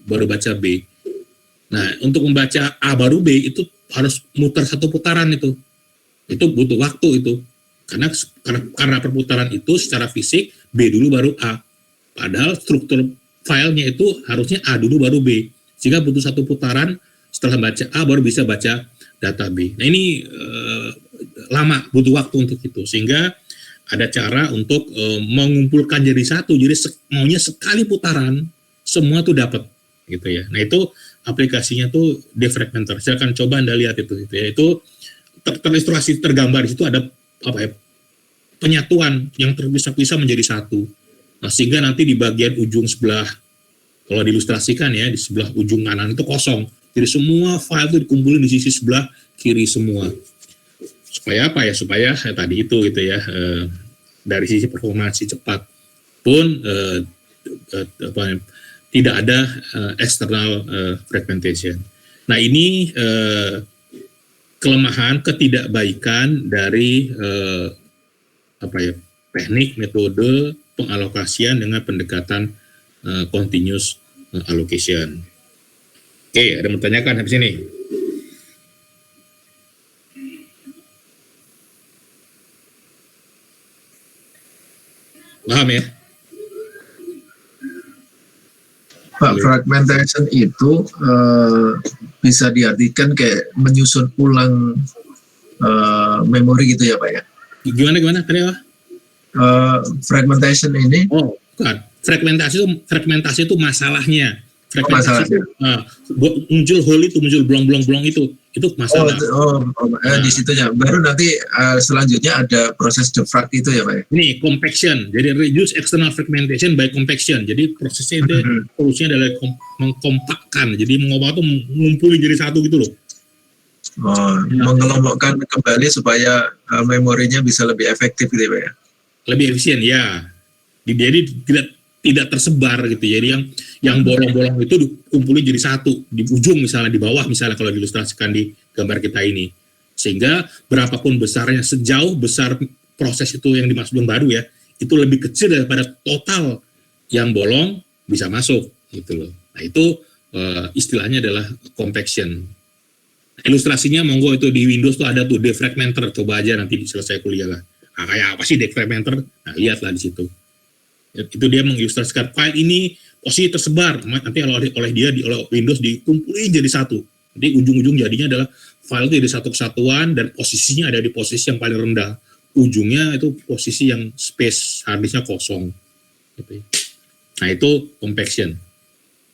baru baca B. Nah, untuk membaca A baru B itu harus muter satu putaran itu butuh waktu itu, karena perputaran itu secara fisik B dulu baru A, padahal struktur filenya itu harusnya A dulu baru B, sehingga butuh satu putaran, setelah baca A baru bisa baca data B. Nah, ini lama, butuh waktu untuk itu, sehingga ada cara untuk mengumpulkan jadi satu, jadi maunya sekali putaran semua tuh dapat gitu ya. Nah, itu aplikasinya tuh defragmenter. Silakan coba Anda lihat itu ya. Itu terilustrasi, tergambar di situ ada penyatuan yang terpisah-pisah menjadi satu. Nah, sehingga nanti di bagian ujung sebelah, kalau diilustrasikan ya, di sebelah ujung kanan itu kosong. Jadi semua file itu dikumpulin di sisi sebelah kiri semua. Supaya apa ya? Supaya tadi itu gitu ya, dari sisi performansi cepat pun tidak ada external fragmentation. Nah, ini kelemahan, ketidakbaikan dari teknik metode pengalokasian dengan pendekatan continuous allocation. Oke, ada yang bertanyakan habis ini? Paham ya? Pak, fragmentation itu bisa diartikan kayak menyusun ulang memori gitu ya Pak ya? Gimana tadi Pak? Fragmentation ini? Oh, bukan. Fragmentasi itu masalahnya. Masalahnya. Muncul hole itu, muncul blong-blong itu masalah. Di situnya. Baru nanti selanjutnya ada proses defrag itu ya Pak ya? Ini compaction, jadi reduce external fragmentation by compaction. Jadi prosesnya itu solusinya adalah mengkompakkan, jadi mengumpulin jadi satu gitu loh. Mengelompokkan kembali supaya memorinya bisa lebih efektif gitu ya Pak ya? Lebih efisien ya. Jadi tidak tersebar gitu. Jadi yang bolong-bolong itu dikumpulin jadi satu di ujung, misalnya di bawah, misalnya kalau diilustrasikan di gambar kita ini, sehingga berapapun besarnya, sejauh besar proses itu yang dimasukkan baru ya, itu lebih kecil daripada total yang bolong bisa masuk gitu loh. Nah, itu istilahnya adalah compaction. Ilustrasinya monggo itu di Windows tuh ada tuh defragmenter, coba aja nanti selesai kuliah lah. Nah, kayak apa sih defragmenter? Nah, lihatlah di situ. Itu dia mengilustrasikan file ini posisi tersebar, nanti oleh Windows dikumpulin jadi satu. Jadi ujung-ujung jadinya adalah file itu jadi satu kesatuan dan posisinya ada di posisi yang paling rendah. Ujungnya itu posisi yang space harddisknya kosong. Gitu. Nah, itu compaction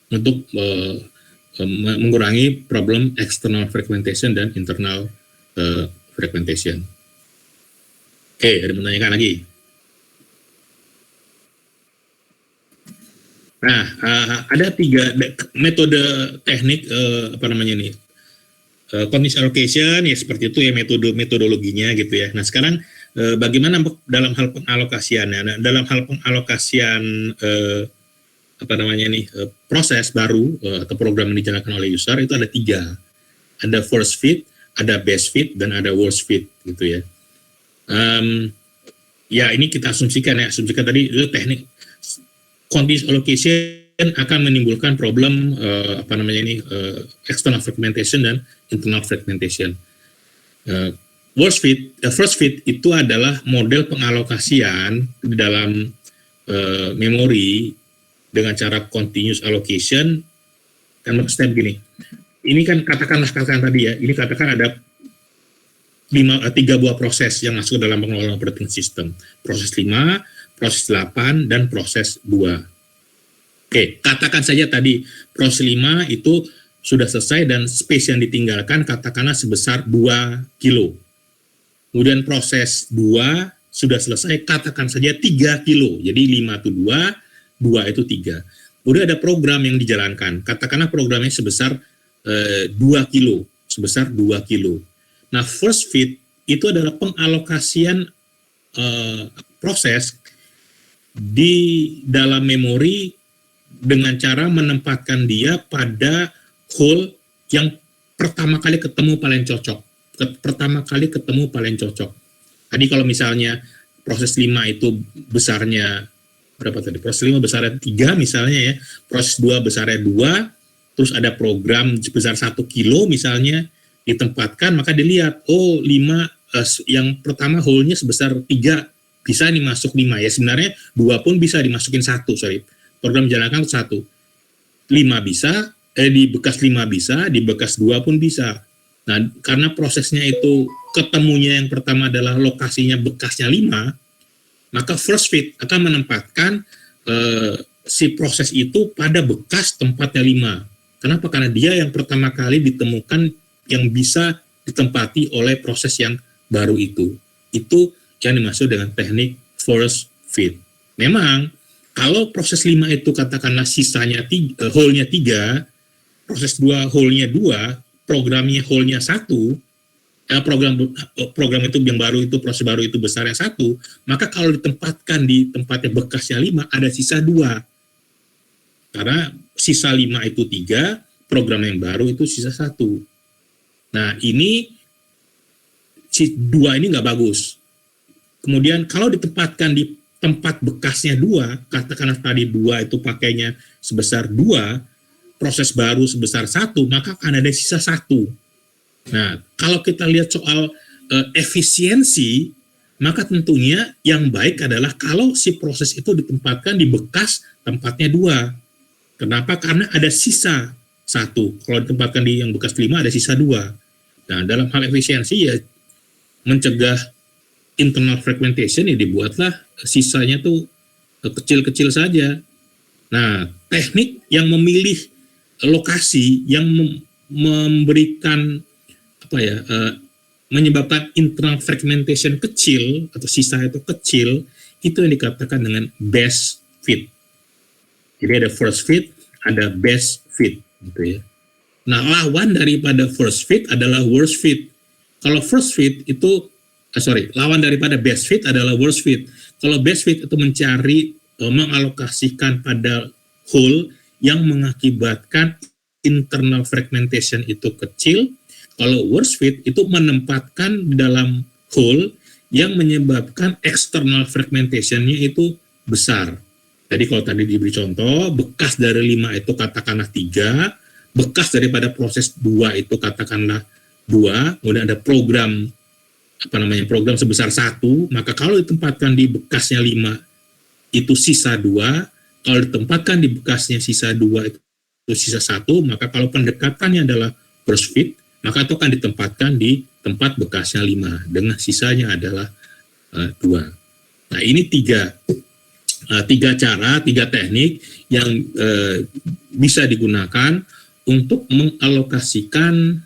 untuk mengurangi problem external fragmentation dan internal fragmentation. Oke, ada menanyakan lagi? Nah, ada 3 metode teknik continuous allocation ya seperti itu ya metodologinya gitu ya. Nah sekarang bagaimana dalam hal pengalokasiannya? Nah, dalam hal pengalokasian proses baru atau program yang dijalankan oleh user itu ada 3. Ada first fit, ada best fit, dan ada worst fit gitu ya. Ya ini kita asumsikan tadi itu teknik continuous allocation akan menimbulkan problem external fragmentation dan internal fragmentation. First fit itu adalah model pengalokasian di dalam memori dengan cara continuous allocation. Kan maksudnya begini, ini kan katakan tadi ya, ini katakan ada 3 buah proses yang masuk dalam pengelolaan operating system. Proses 5, proses 8, dan proses 2. Oke, katakan saja tadi proses 5 itu sudah selesai dan space yang ditinggalkan katakanlah sebesar 2 kilo. Kemudian proses 2 sudah selesai, katakan saja 3 kilo. Jadi 5 itu 2, 2 itu 3. Kemudian ada program yang dijalankan, katakanlah programnya sebesar 2 kilo, sebesar 2 kilo. Nah, first fit itu adalah pengalokasian proses di dalam memori dengan cara menempatkan dia pada hole yang pertama kali ketemu paling cocok. Tadi kalau misalnya proses 5 itu besarnya berapa tadi? Proses 5 besarnya 3 misalnya ya, proses 2 besarnya 2, terus ada program sebesar 1 kilo misalnya, ditempatkan, maka dilihat, 5 yang pertama hole-nya sebesar 3, bisa nih masuk 5 ya. Sebenarnya 2 pun bisa dimasukin 1, program jalankan 1. 5 bisa, di bekas 5 bisa, di bekas 2 pun bisa. Nah, karena prosesnya itu ketemunya yang pertama adalah lokasinya bekasnya 5, maka first fit akan menempatkan si proses itu pada bekas tempatnya 5. Kenapa? Karena dia yang pertama kali ditemukan yang bisa ditempati oleh proses yang baru itu. Itu yang dimaksud dengan teknik first fit. Memang, kalau proses 5 itu katakanlah sisanya hole-nya 3, proses 2 hole-nya 2, programnya hole-nya 1, program itu yang baru itu, proses baru itu besarnya 1, maka kalau ditempatkan di tempatnya bekasnya 5, ada sisa 2. Karena sisa 5 itu 3, program yang baru itu sisa 1. Nah, ini si 2 ini nggak bagus. Kemudian kalau ditempatkan di tempat bekasnya 2, katakanlah tadi 2 itu pakainya sebesar 2, proses baru sebesar 1, maka akan ada sisa 1. Nah, kalau kita lihat soal efisiensi, maka tentunya yang baik adalah kalau si proses itu ditempatkan di bekas tempatnya 2. Kenapa? Karena ada sisa 1. Kalau ditempatkan di yang bekas 5, ada sisa 2. Nah, dalam hal efisiensi ya mencegah internal fragmentation ya dibuatlah sisanya tuh kecil-kecil saja. Nah, teknik yang memilih lokasi yang memberikan menyebabkan internal fragmentation kecil atau sisa itu kecil, itu yang dikatakan dengan best fit. Jadi ada first fit, ada best fit gitu ya. Nah, lawan daripada first fit adalah worst fit. Kalau first fit itu, lawan daripada best fit adalah worst fit. Kalau best fit itu mencari, mengalokasikan pada hole yang mengakibatkan internal fragmentation itu kecil. Kalau worst fit itu menempatkan dalam hole yang menyebabkan external fragmentation-nya itu besar. Jadi kalau tadi diberi contoh, bekas dari 5 itu katakanlah 3, bekas daripada proses 2 itu katakanlah 2, kemudian ada program program sebesar 1, maka kalau ditempatkan di bekasnya 5 itu sisa 2, kalau ditempatkan di bekasnya sisa 2 itu sisa 1, maka kalau pendekatannya adalah first fit, maka itu akan ditempatkan di tempat bekasnya 5 dengan sisanya adalah 2. Nah, ini 3 cara, 3 teknik yang bisa digunakan untuk mengalokasikan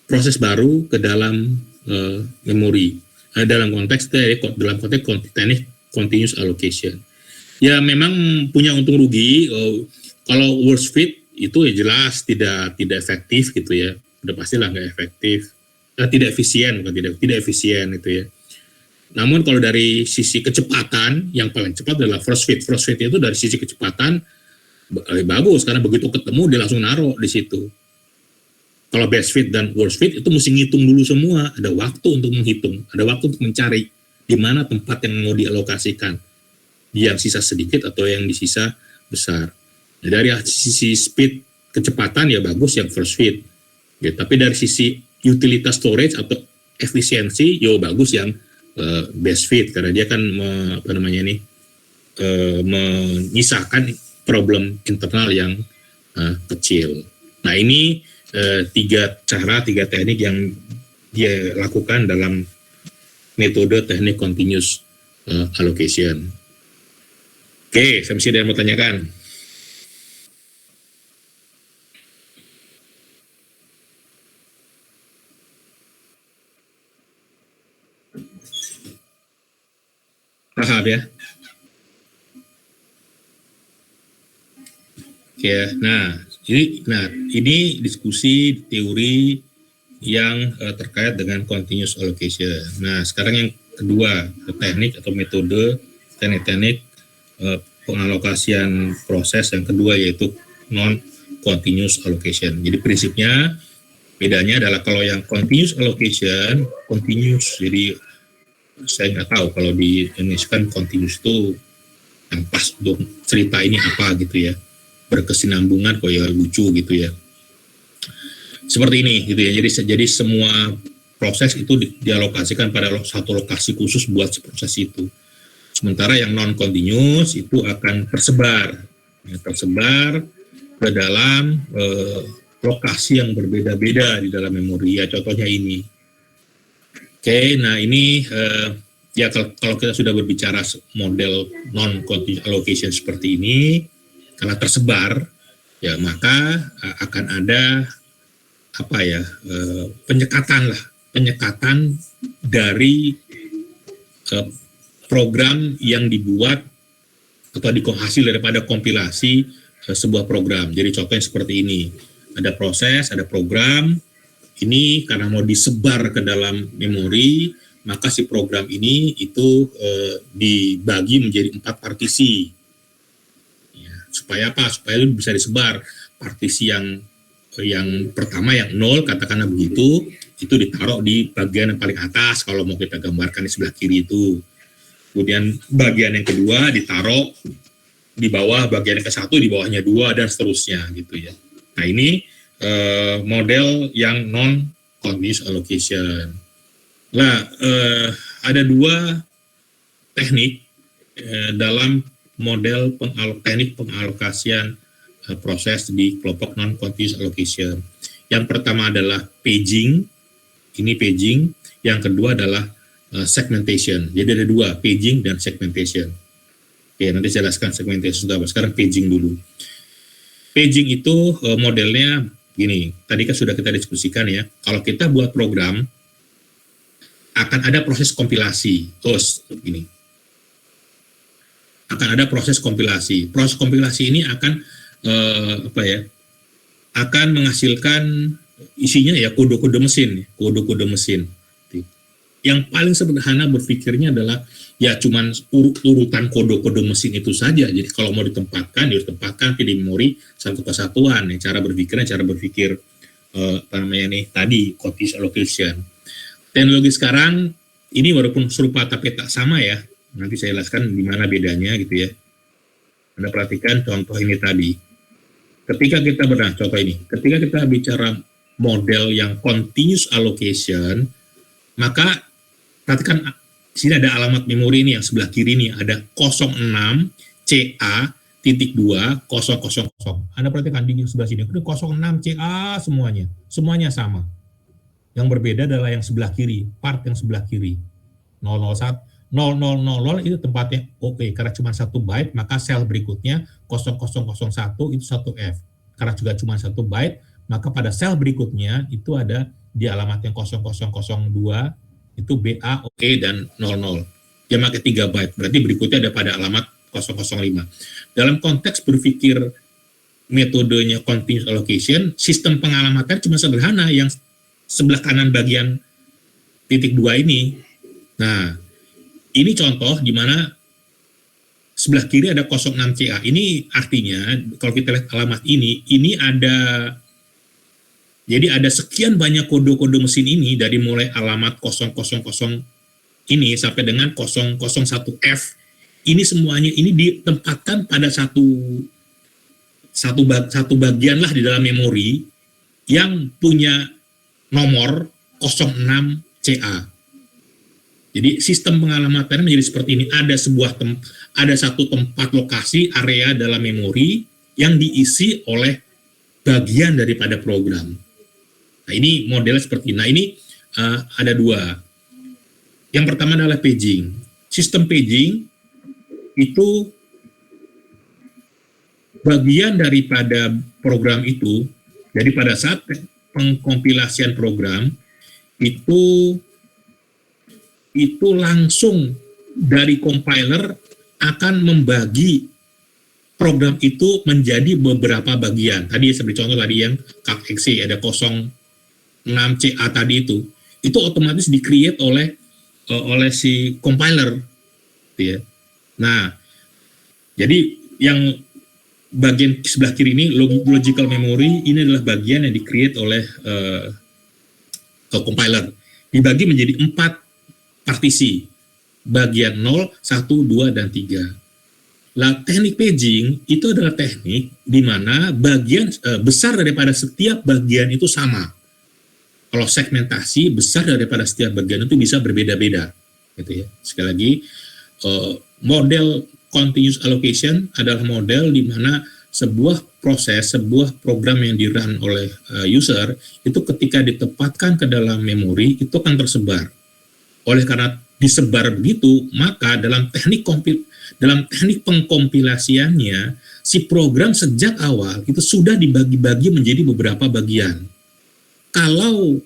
proses baru ke dalam memori. Dalam konteks teknik continuous allocation. Ya memang punya untung rugi. Kalau worst fit itu ya jelas tidak efektif gitu ya. Udah pastilah nggak efektif. Tidak efisien, bukan tidak efisien itu ya. Namun kalau dari sisi kecepatan, yang paling cepat adalah first fit. First fit itu dari sisi kecepatan bagus, karena begitu ketemu dia langsung naruh di situ. Kalau best fit dan worst fit itu mesti ngitung dulu semua. Ada waktu untuk menghitung, ada waktu untuk mencari di mana tempat yang mau dialokasikan. Yang sisa sedikit atau yang di sisa besar. Nah, dari sisi speed kecepatan ya bagus yang first fit. Ya, tapi dari sisi utilitas storage atau efisiensi ya bagus yang best fit, karena dia kan menyisakan problem internal yang kecil. Nah ini tiga teknik yang dia lakukan dalam metode teknik continuous allocation. Oke, saya masih ada yang mau tanyakan. Paham ya? Ya, nah ini diskusi teori yang terkait dengan continuous allocation. Nah, sekarang yang kedua, teknik atau metode teknik pengalokasian proses yang kedua yaitu non continuous allocation. Jadi prinsipnya bedanya adalah kalau yang continuous allocation continuous, jadi saya nggak tahu kalau di Indonesia kan continuous itu yang pas untuk cerita ini apa gitu ya, berkesinambungan kok ya, lucu gitu ya, seperti ini gitu ya. Jadi semua proses itu dialokasikan pada satu lokasi khusus buat proses itu. Sementara yang non continuous itu akan tersebar ke dalam lokasi yang berbeda-beda di dalam memori. Ya contohnya ini. Oke, nah ini ya kalau kita sudah berbicara model non-continuous allocation seperti ini, karena tersebar, ya maka akan ada penyekatan dari program yang dibuat atau hasil daripada kompilasi sebuah program. Jadi contohnya seperti ini, ada proses, ada program. Ini karena mau disebar ke dalam memori, maka si program ini itu dibagi menjadi 4 partisi. Ya, supaya apa? Supaya itu bisa disebar. Partisi yang pertama yang 0, katakanlah begitu, itu ditaruh di bagian yang paling atas kalau mau kita gambarkan di sebelah kiri itu. Kemudian bagian yang kedua ditaruh di bawah, bagian yang ke-1 di bawahnya 2 dan seterusnya gitu ya. Nah ini model yang non-continuous allocation. Nah, ada 2 teknik dalam model teknik pengalokasian proses di kelompok non-continuous allocation. Yang pertama adalah paging, ini paging. Yang kedua adalah segmentation. Jadi ada 2, paging dan segmentation. Oke, nanti saya jelaskan segmentation itu apa. Sekarang paging dulu. Paging itu modelnya gini, tadi kan sudah kita diskusikan ya, kalau kita buat program, akan ada proses kompilasi. Gini. Akan ada proses kompilasi. Proses kompilasi ini akan akan menghasilkan isinya ya kode-kode mesin. Yang paling sederhana berpikirnya adalah ya cuman urutan kode-kode mesin itu saja. Jadi kalau mau ditempatkan di memori satu kesatuan. Ya, cara berpikir tadi continuous allocation. Teknologi sekarang ini walaupun serupa tapi tak sama ya. Nanti saya jelaskan di mana bedanya gitu ya. Anda perhatikan contoh ini tadi. Ketika kita bicara model yang continuous allocation, maka perhatikan sini ada alamat memori ini yang sebelah kiri ini ada 06CA.2.000. Anda perhatikan di sebelah sini itu 06CA semuanya sama. Yang berbeda adalah yang sebelah kiri, part yang sebelah kiri. 001 0000 itu tempatnya karena cuma 1 byte, maka sel berikutnya 0001 itu 1F. Karena juga cuma 1 byte, maka pada sel berikutnya itu ada di alamat yang 0002 itu BA, dan 00. Dia pakai 3 byte, berarti berikutnya ada pada alamat 005. Dalam konteks berpikir metodenya continuous allocation, sistem pengalamatan cuma sederhana yang sebelah kanan bagian titik 2 ini. Nah, ini contoh di mana sebelah kiri ada 06CA. Ini artinya kalau kita lihat alamat ini ada, jadi ada sekian banyak kode-kode mesin ini dari mulai alamat 000 ini sampai dengan 001F. Ini semuanya ini ditempatkan pada satu bagian lah di dalam memori yang punya nomor 06CA. Jadi sistem pengalamatan menjadi seperti ini. Ada satu tempat lokasi area dalam memori yang diisi oleh bagian daripada program. Nah, ini modelnya seperti ini. Nah, ini ada dua. Yang pertama adalah paging. Sistem paging itu bagian daripada program itu. Jadi pada saat pengkompilasian program itu langsung dari compiler akan membagi program itu menjadi beberapa bagian. Tadi seperti contoh tadi yang KXC ada 06CA tadi itu otomatis di-create oleh si compiler, gitu ya. Nah, jadi yang bagian sebelah kiri ini logical memory ini adalah bagian yang di-create oleh compiler. Dibagi menjadi 4 partisi. Bagian 0, 1, 2, dan 3. Nah, teknik paging itu adalah teknik di mana bagian besar daripada setiap bagian itu sama. Kalau segmentasi, besar daripada setiap bagian itu bisa berbeda-beda, gitu ya. Sekali lagi, model continuous allocation adalah model di mana sebuah proses, sebuah program yang di-run oleh user, itu ketika ditempatkan ke dalam memori, itu akan tersebar. Oleh karena disebar begitu, maka dalam teknik pengkompilasiannya, si program sejak awal itu sudah dibagi-bagi menjadi beberapa bagian. Kalau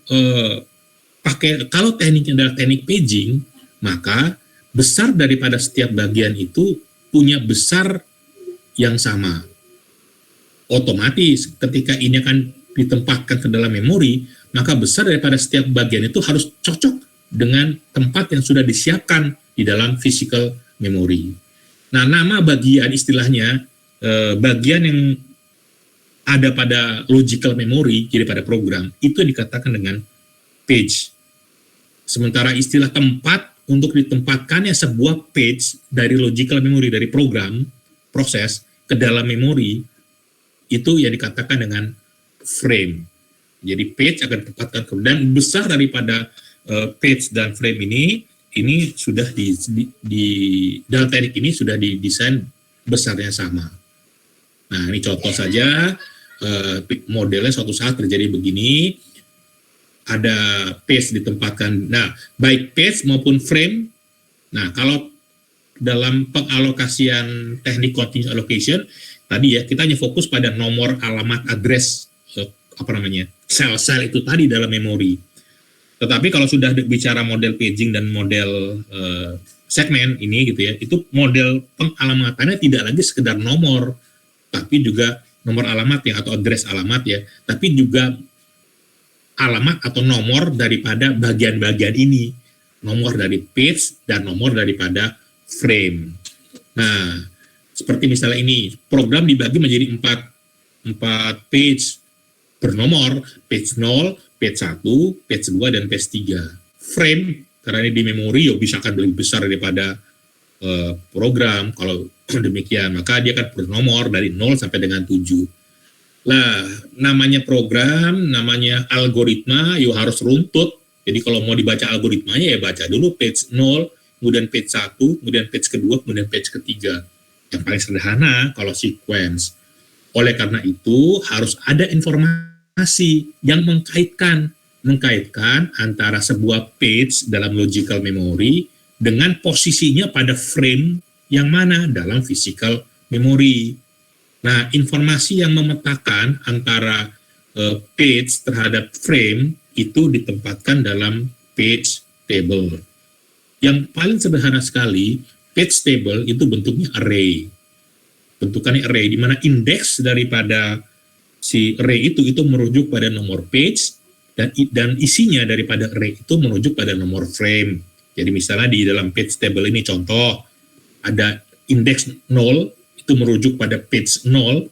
tekniknya adalah teknik paging, maka besar daripada setiap bagian itu punya besar yang sama. Otomatis ketika ini akan ditempatkan ke dalam memori, maka besar daripada setiap bagian itu harus cocok dengan tempat yang sudah disiapkan di dalam physical memory. Nah, nama bagian istilahnya, bagian yang ada pada logical memory, jadi pada program, itu dikatakan dengan page. Sementara istilah tempat untuk ditempatkannya sebuah page dari logical memory, dari program, proses, ke dalam memori, itu yang dikatakan dengan frame. Jadi page akan ditempatkan ke, dan besar daripada page dan frame ini sudah dalam teknik ini sudah didesain besarnya sama. Nah, ini contoh saja, modelnya suatu saat terjadi begini, ada page ditempatkan, nah baik page maupun frame. Nah, kalau dalam pengalokasian teknik continuous allocation tadi ya, kita hanya fokus pada nomor alamat address sel-sel itu tadi dalam memori. Tetapi kalau sudah bicara model paging dan model segmen ini gitu ya, itu model pengalamatannya tidak lagi sekedar nomor, tapi juga nomor alamat ya, atau address alamat ya, tapi juga alamat atau nomor daripada bagian-bagian ini, nomor dari page dan nomor daripada frame. Nah, seperti misalnya ini, program dibagi menjadi 4 page bernomor, page 0, page 1, page 2, dan page 3. Frame, karena ini di memori, ya bisa akan lebih besar daripada program. Kalau demikian, maka dia akan bernomor dari 0 sampai dengan 7. Lah, namanya program, namanya algoritma, ya harus runtut. Jadi kalau mau dibaca algoritmanya, ya baca dulu page 0, kemudian page 1, kemudian page kedua, kemudian page ketiga. Yang paling sederhana kalau sequence. Oleh karena itu, harus ada informasi yang mengkaitkan antara sebuah page dalam logical memory dengan posisinya pada frame yang mana dalam physical memory. Nah, informasi yang memetakan antara page terhadap frame itu ditempatkan dalam page table. Yang paling sederhana sekali, page table itu bentuknya array. bentukannya array, di mana indeks daripada si array itu merujuk pada nomor page, dan isinya daripada array itu merujuk pada nomor frame. Jadi misalnya di dalam page table ini contoh, ada indeks 0, itu merujuk pada page 0,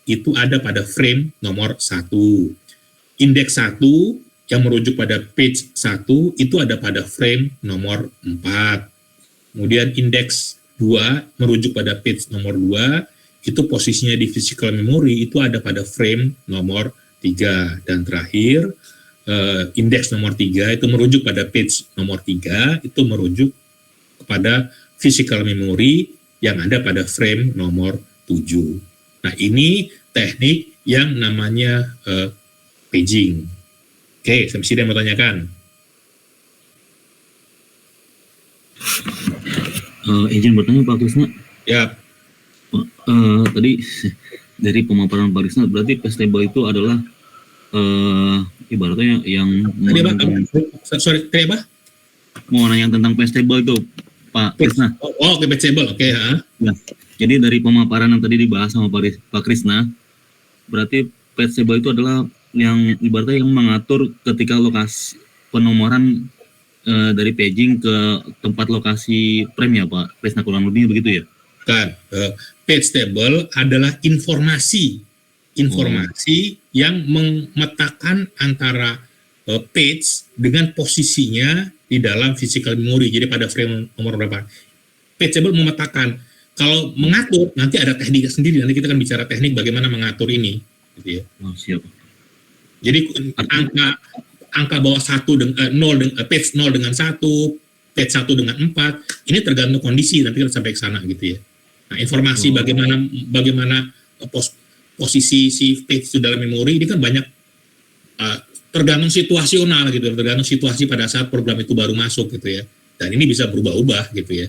itu ada pada frame nomor 1. Indeks 1 yang merujuk pada page 1 itu ada pada frame nomor 4. Kemudian indeks 2 merujuk pada page nomor 2, itu posisinya di physical memory itu ada pada frame nomor 3. Dan terakhir, indeks nomor 3 itu merujuk pada page nomor 3, itu merujuk kepada physical memory yang ada pada frame nomor 7. Nah, ini teknik yang namanya paging. Oke, sampai sini yang mau tanyakan? Izin bertanya Pak Krisna. Ya. Tadi dari pemaparan Pak Krisna, berarti page table itu adalah ibaratnya yang Tadi apa? Mau nanya tentang page table itu Pak Krisna. Oke, page table, oke. Ya. Jadi dari pemaparan yang tadi dibahas sama Pak Krisna, berarti page table itu adalah yang ibaratnya yang mengatur ketika lokasi penomoran dari paging ke tempat lokasi frame ya Pak Krisna, kurang lebih begitu ya? Kan, page table adalah informasi yang memetakan antara page dengan posisinya di dalam physical memory. Jadi pada frame nomor berapa? Page table memetakan. Kalau mengatur, nanti ada tekniknya sendiri. Nanti kita akan bicara teknik bagaimana mengatur ini. Gitu ya. Oh, siap. Jadi angka bawah 1 dengan 0 page 0 dengan 1, page 1 dengan 4, ini tergantung kondisi. Nanti kita sampai ke sana gitu ya. Nah, informasi bagaimana posisi si page itu dalam memori ini kan banyak tergantung situasional gitu, tergantung situasi pada saat program itu baru masuk gitu ya. Dan ini bisa berubah-ubah gitu ya.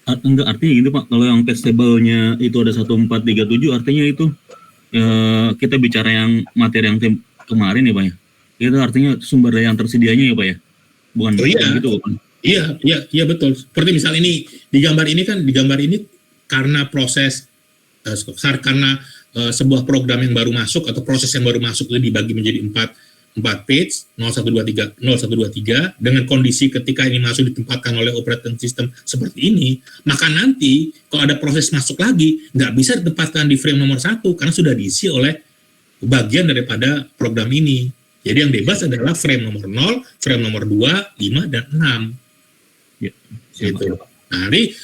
Enggak, artinya gitu Pak, kalau yang page table-nya itu ada 1437, artinya itu kita bicara yang materi yang kemarin ya Pak ya, itu artinya sumber daya yang tersedianya ya Pak ya, bukan gitu Pak? Iya betul. Seperti misal ini di gambar ini karena proses karena sebuah program yang baru masuk atau proses yang baru masuk itu dibagi menjadi 4 page 0123 dengan kondisi ketika ini masuk ditempatkan oleh operating system seperti ini, maka nanti kalau ada proses masuk lagi nggak bisa ditempatkan di frame nomor 1 karena sudah diisi oleh bagian daripada program ini. Jadi yang bebas adalah frame nomor 0, frame nomor 2, 5, dan 6. Ya, gitu. Nah, nanti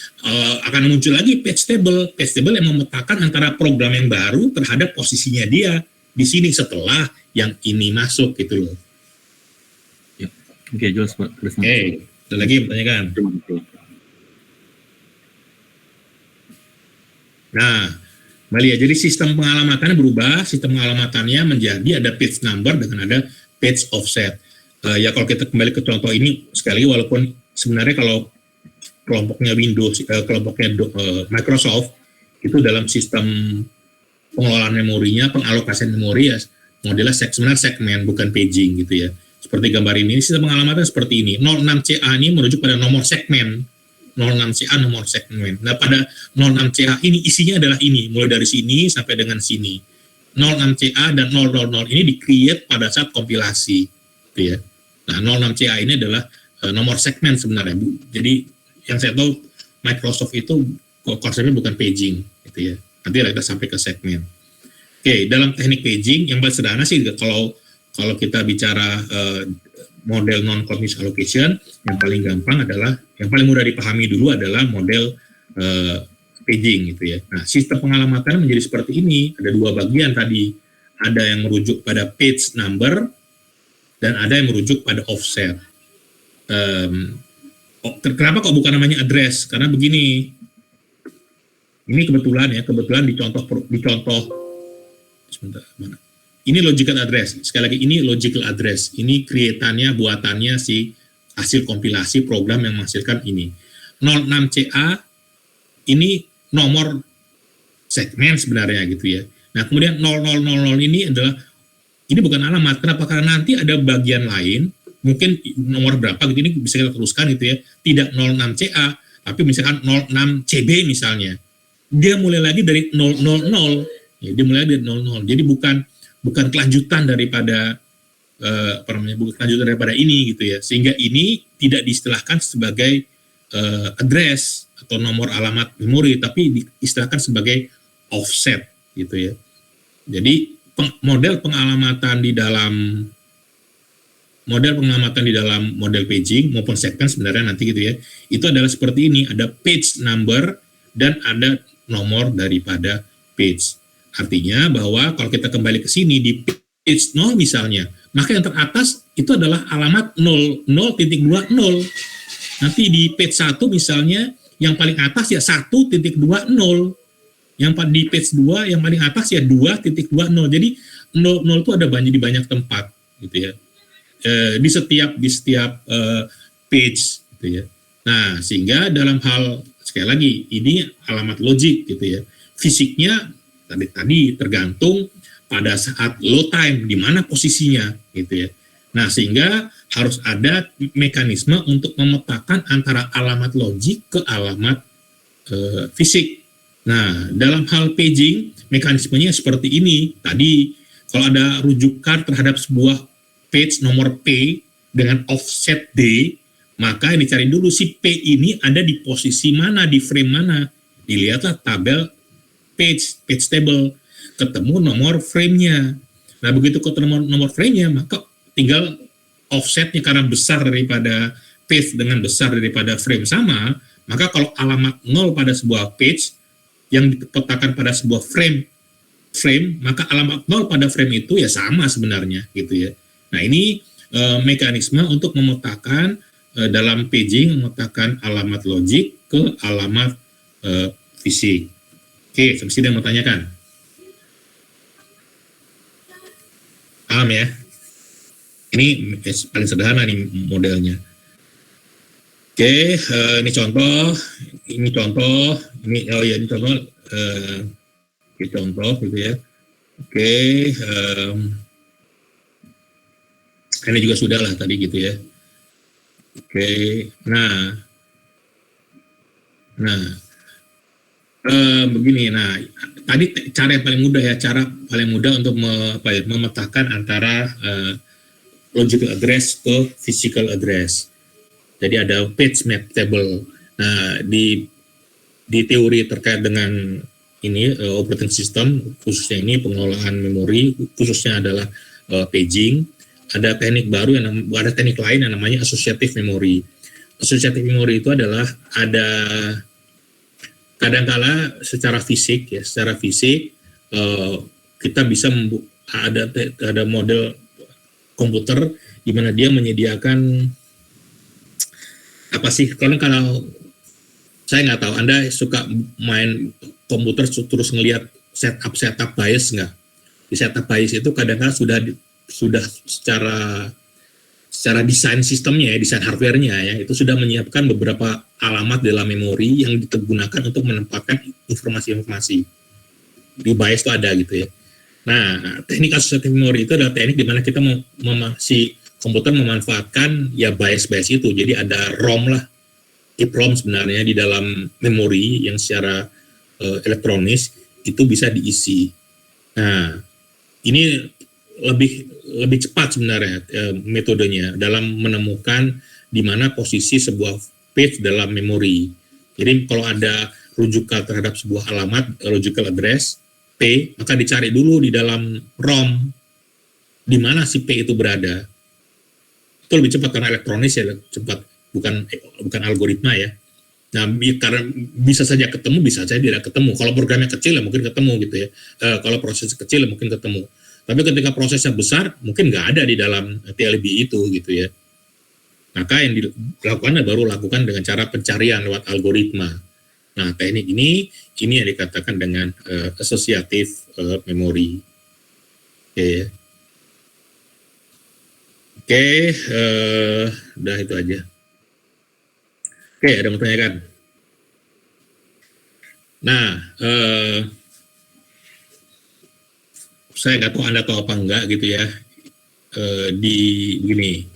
akan muncul lagi page table yang memetakan antara program yang baru terhadap posisinya dia di sini setelah yang ini masuk gitu loh. Ya. Oke, jelas Pak. Oke, ada lagi yang bertanyakan? Nah, kembali ya, jadi sistem pengalamatannya berubah, sistem pengalamatannya menjadi ada page number dengan ada page offset. Ya kalau kita kembali ke contoh ini, sekali lagi walaupun sebenarnya kalau kelompoknya Windows, kelompoknya Microsoft, itu dalam sistem pengelolaan memorinya, pengalokasian memori ya, modelnya sebenarnya segmen, bukan paging gitu ya. Seperti gambar ini, sistem pengalamatan seperti ini. 06CA ini merujuk pada nomor segmen. 06CA nomor segmen. Nah, pada 06CA ini isinya adalah ini, mulai dari sini sampai dengan sini. 06CA dan 000 ini di-create pada saat kompilasi, gitu ya. Nah, 06CA ini adalah nomor segmen sebenarnya, Bu. Jadi, yang saya tahu Microsoft itu konsepnya bukan paging, gitu ya. Nanti kita sampai ke segmen. Oke, dalam teknik paging yang paling sederhana sih kalau kita bicara model non-continuous allocation, yang paling gampang adalah, yang paling mudah dipahami dulu adalah model paging gitu ya. Nah, sistem pengalamatan menjadi seperti ini, ada dua bagian tadi, ada yang merujuk pada page number dan ada yang merujuk pada offset. Kenapa kok bukan namanya address? Karena begini, ini kebetulan di contoh sebentar, mana? Ini logical address. Sekali lagi, ini logical address. Ini create-annya, buatannya si hasil kompilasi program yang menghasilkan ini. 06CA ini nomor segmen sebenarnya gitu ya. Nah, kemudian 0000 ini adalah, ini bukan alamat. Kenapa? Karena nanti ada bagian lain, mungkin nomor berapa gitu, ini bisa kita teruskan gitu ya. Tidak 06CA, tapi misalkan 06 CB misalnya, dia mulai lagi dari 000, ya, dia mulai dari 00. Jadi bukan kelanjutan daripada bukan kelanjutan daripada ini gitu ya. Sehingga ini tidak diistilahkan sebagai address atau nomor alamat memori, tapi diistilahkan sebagai offset gitu ya. Jadi model pengalamatan di dalam model paging maupun sequence sebenarnya nanti gitu ya, itu adalah seperti ini, ada page number dan ada nomor daripada page. Artinya bahwa kalau kita kembali ke sini di page 0 misalnya, maka yang teratas itu adalah alamat 00.20. Nanti di page 1 misalnya yang paling atas ya 1.20. Yang di page 2 yang paling atas ya 2.20. Jadi 00 itu ada di banyak tempat gitu ya. Di setiap page gitu ya. Nah, sehingga dalam hal sekali lagi ini alamat logik gitu ya. Fisiknya tadi tergantung pada saat load time di mana posisinya gitu ya. Nah, sehingga harus ada mekanisme untuk memetakan antara alamat logik ke alamat fisik. Nah, dalam hal paging mekanismenya seperti ini. Tadi kalau ada rujukan terhadap sebuah page nomor P dengan offset D, maka yang dicari dulu si P ini ada di posisi mana, di frame mana. Dilihatlah tabel page table, ketemu nomor frame-nya. Nah, begitu ketemu nomor frame-nya, maka tinggal offsetnya karena besar daripada page dengan besar daripada frame sama, maka kalau alamat 0 pada sebuah page yang dipetakan pada sebuah frame, maka alamat 0 pada frame itu ya sama sebenarnya gitu ya. Nah, ini mekanisme untuk memetakan dalam paging, memetakan alamat logik ke alamat fisik. Oke, sampai sini yang mau tanyakan? Paham ya? Ini paling sederhana nih modelnya. Oke, ini contoh, ini contoh gitu ya. Oke, ini juga sudah lah tadi gitu ya. Oke, nah, begini. Nah, tadi cara yang paling mudah ya, cara paling mudah untuk memetakan antara logical address ke physical address. Jadi ada page map table. Nah, di teori terkait dengan ini operating system, khususnya ini pengelolaan memori, khususnya adalah paging. Ada teknik baru ada teknik lain yang namanya associative memory. Associative memory itu adalah ada kadangkala secara fisik kita bisa ada model komputer di mana dia menyediakan apa sih, kalau saya nggak tahu, Anda suka main komputer terus ngelihat setup bias nggak? Di setup bias itu kadang-kadang sudah secara desain sistemnya ya, desain hardware-nya ya, itu sudah menyiapkan beberapa alamat dalam memori yang digunakan untuk menempatkan informasi-informasi. Di bias itu ada gitu ya. Nah, teknik associative memory itu adalah teknik di mana kita si komputer memanfaatkan ya bias itu. Jadi ada ROM lah, EEPROM sebenarnya di dalam memori yang secara elektronis itu bisa diisi. Nah, ini lebih cepat sebenarnya metodenya dalam menemukan di mana posisi sebuah page dalam memori. Jadi kalau ada rujukan terhadap sebuah alamat logical address P, maka dicari dulu di dalam ROM di mana si P itu berada. Itu lebih cepat karena elektronis ya, cepat, bukan algoritma ya. Nah, karena bisa saja ketemu, bisa saja tidak ketemu. Kalau programnya kecil ya mungkin ketemu gitu ya. Kalau proses kecil ya mungkin ketemu. Tapi ketika prosesnya besar, mungkin nggak ada di dalam TLB itu gitu ya. Maka yang dilakukan baru lakukan dengan cara pencarian lewat algoritma. Nah, teknik ini yang dikatakan dengan associative memory. Oke. Oke, udah itu aja. Oke, ada yang mau tanyakan? Nah, saya nggak tahu Anda tahu apa enggak gitu ya. Begini,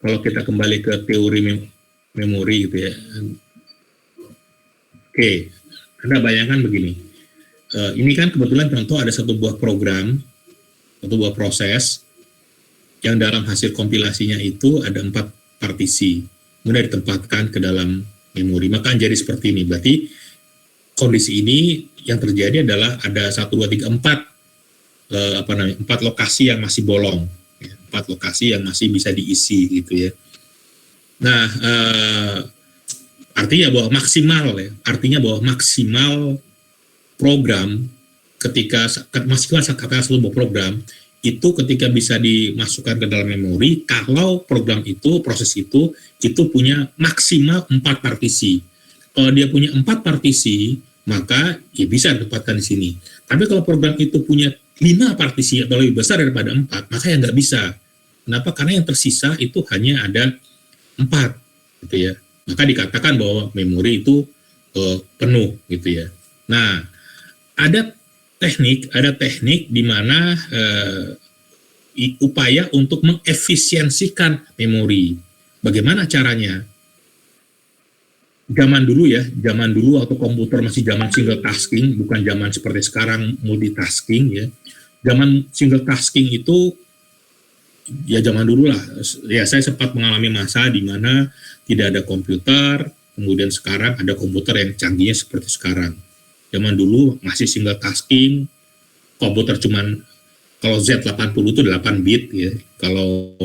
kalau kita kembali ke teori memori gitu ya, Oke, Anda bayangkan begini, ini kan kebetulan contoh ada satu buah program, satu buah proses, yang dalam hasil kompilasinya itu ada 4 partisi, kemudian ditempatkan ke dalam memori, maka jadi seperti ini. Berarti kondisi ini yang terjadi adalah ada 1, 2, 3, 4 lokasi yang masih bolong, 4 lokasi yang masih bisa diisi gitu ya. Nah, artinya bahwa maksimal program ketika sebuah program itu ketika bisa dimasukkan ke dalam memori, kalau program itu, proses itu punya maksimal 4 partisi. Kalau dia punya 4 partisi, maka ya bisa ditempatkan di sini. Tapi kalau program itu punya 5 partisi atau lebih besar daripada 4, maka ya nggak bisa. Kenapa? Karena yang tersisa itu hanya ada 4, gitu ya. Maka dikatakan bahwa memori itu penuh, gitu ya. Nah, ada teknik di mana upaya untuk mengefisiensikan memori. Bagaimana caranya? Zaman dulu waktu komputer masih zaman single tasking, bukan zaman seperti sekarang multitasking ya. Zaman single tasking itu ya zaman dulu lah. Ya saya sempat mengalami masa di mana tidak ada komputer, kemudian sekarang ada komputer yang canggihnya seperti sekarang. Zaman dulu masih single tasking, komputer cuman kalau Z80 itu 8 bit ya. Kalau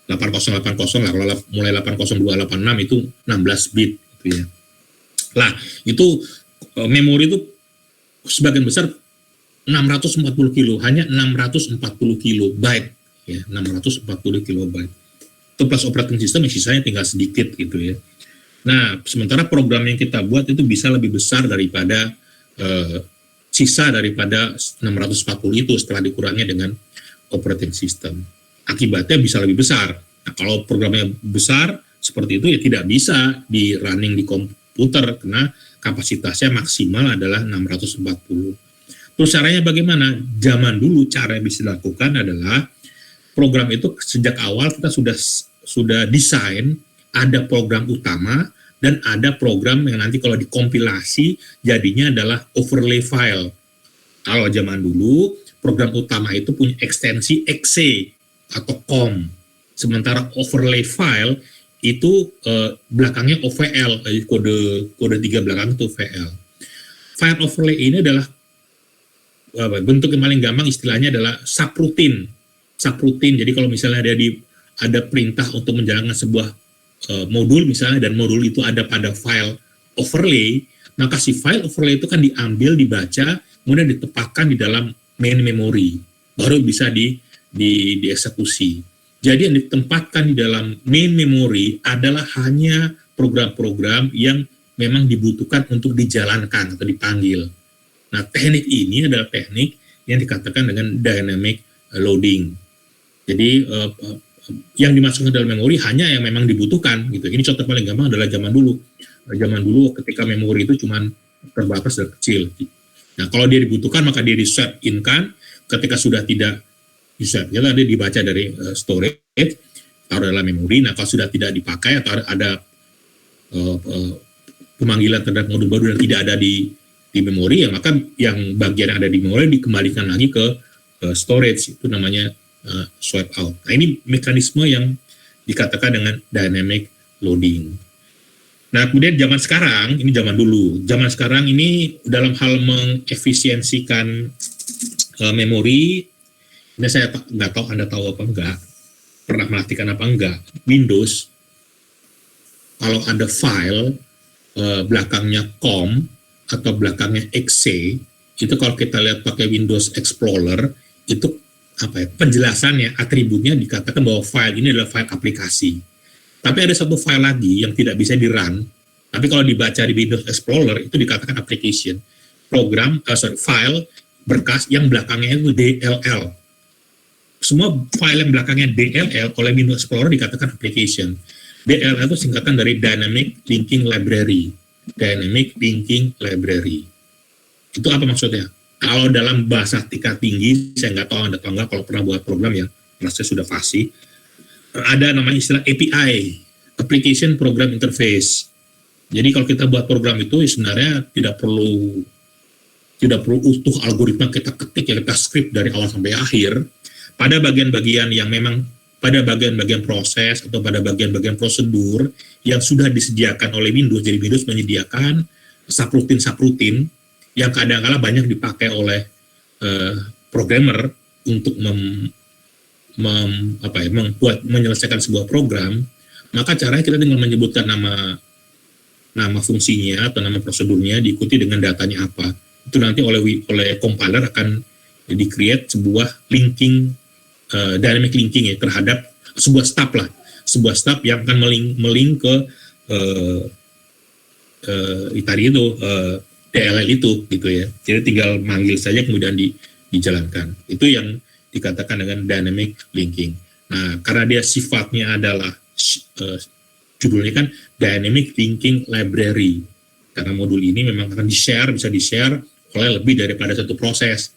8080 lah, kalau mulai 80286 itu 16 bit gitu ya. Lah, itu memori itu sebagian besar 640 kilo, hanya 640 kilobyte ya, 640 kilobyte. Itu plus operating system yang sisanya tinggal sedikit gitu ya. Nah, sementara program yang kita buat itu bisa lebih besar daripada sisa daripada 640 itu setelah dikurangi dengan operating system. Akibatnya bisa lebih besar. Nah, kalau programnya besar seperti itu ya tidak bisa di running di komputer karena kapasitasnya maksimal adalah 640. Terus caranya bagaimana? Zaman dulu cara yang bisa dilakukan adalah program itu sejak awal kita sudah desain, ada program utama dan ada program yang nanti kalau dikompilasi jadinya adalah overlay file. Kalau zaman dulu program utama itu punya ekstensi exe atau com, sementara overlay file itu belakangnya OVL, kode 3 belakang itu VL. File overlay ini adalah bentuk yang paling gampang istilahnya adalah subroutine. Jadi kalau misalnya ada perintah untuk menjalankan sebuah modul misalnya, dan modul itu ada pada file overlay, maka si file overlay itu kan diambil, dibaca, kemudian ditempatkan di dalam main memory, baru bisa dieksekusi. Jadi yang ditempatkan di dalam main memory adalah hanya program-program yang memang dibutuhkan untuk dijalankan atau dipanggil. Nah, teknik ini adalah teknik yang dikatakan dengan dynamic loading. Jadi yang dimasukkan dalam memori hanya yang memang dibutuhkan gitu. Ini contoh paling gampang adalah zaman dulu. Zaman dulu ketika memori itu cuma terbatas dan kecil. Nah, kalau dia dibutuhkan maka dia di-swap in-kan. Ketika sudah tidak di-swap, dia dibaca dari storage, taruh dalam memori. Nah, kalau sudah tidak dipakai atau ada pemanggilan terhadap modul baru dan tidak ada di memori, ya maka yang bagian yang ada di memori dikembalikan lagi ke storage. Itu namanya swipe out. Nah, ini mekanisme yang dikatakan dengan dynamic loading. Nah, kemudian zaman sekarang, ini zaman dulu. Zaman sekarang ini dalam hal mengefisiensikan memori, ini saya nggak tahu Anda tahu apa enggak, pernah melakukan apa enggak. Windows, kalau ada file belakangnya com atau belakangnya exe, itu kalau kita lihat pakai Windows Explorer, itu penjelasannya, atributnya dikatakan bahwa file ini adalah file aplikasi. Tapi ada satu file lagi yang tidak bisa di-run, tapi kalau dibaca di Windows Explorer itu dikatakan application. File berkas yang belakangnya itu DLL. Semua file yang belakangnya DLL oleh Windows Explorer dikatakan application. DLL itu singkatan dari Dynamic Linking Library. Dynamic Linking Library. Itu apa maksudnya? Kalau dalam bahasa tingkat tinggi, saya nggak tahu Anda tahu nggak, kalau pernah buat program ya, saya sudah fasih, ada namanya istilah API, Application Program Interface. Jadi kalau kita buat program itu sebenarnya tidak perlu utuh algoritma kita ketik ya, kita script dari awal sampai akhir. Pada bagian-bagian yang memang pada bagian-bagian proses atau pada bagian-bagian prosedur yang sudah disediakan oleh Windows, jadi Windows menyediakan subrutin yang kadang-kala banyak dipakai oleh programmer untuk menyelesaikan sebuah program, maka caranya kita tinggal menyebutkan nama fungsinya atau nama prosedurnya diikuti dengan datanya apa. Itu nanti oleh compiler akan di-create sebuah linking, dynamic linking ya, terhadap sebuah stub yang akan melink ke DLL itu gitu ya. Jadi tinggal manggil saja kemudian dijalankan. Itu yang dikatakan dengan dynamic linking. Nah, karena dia sifatnya adalah judulnya kan dynamic linking library. Karena modul ini memang akan bisa di-share oleh lebih daripada satu proses.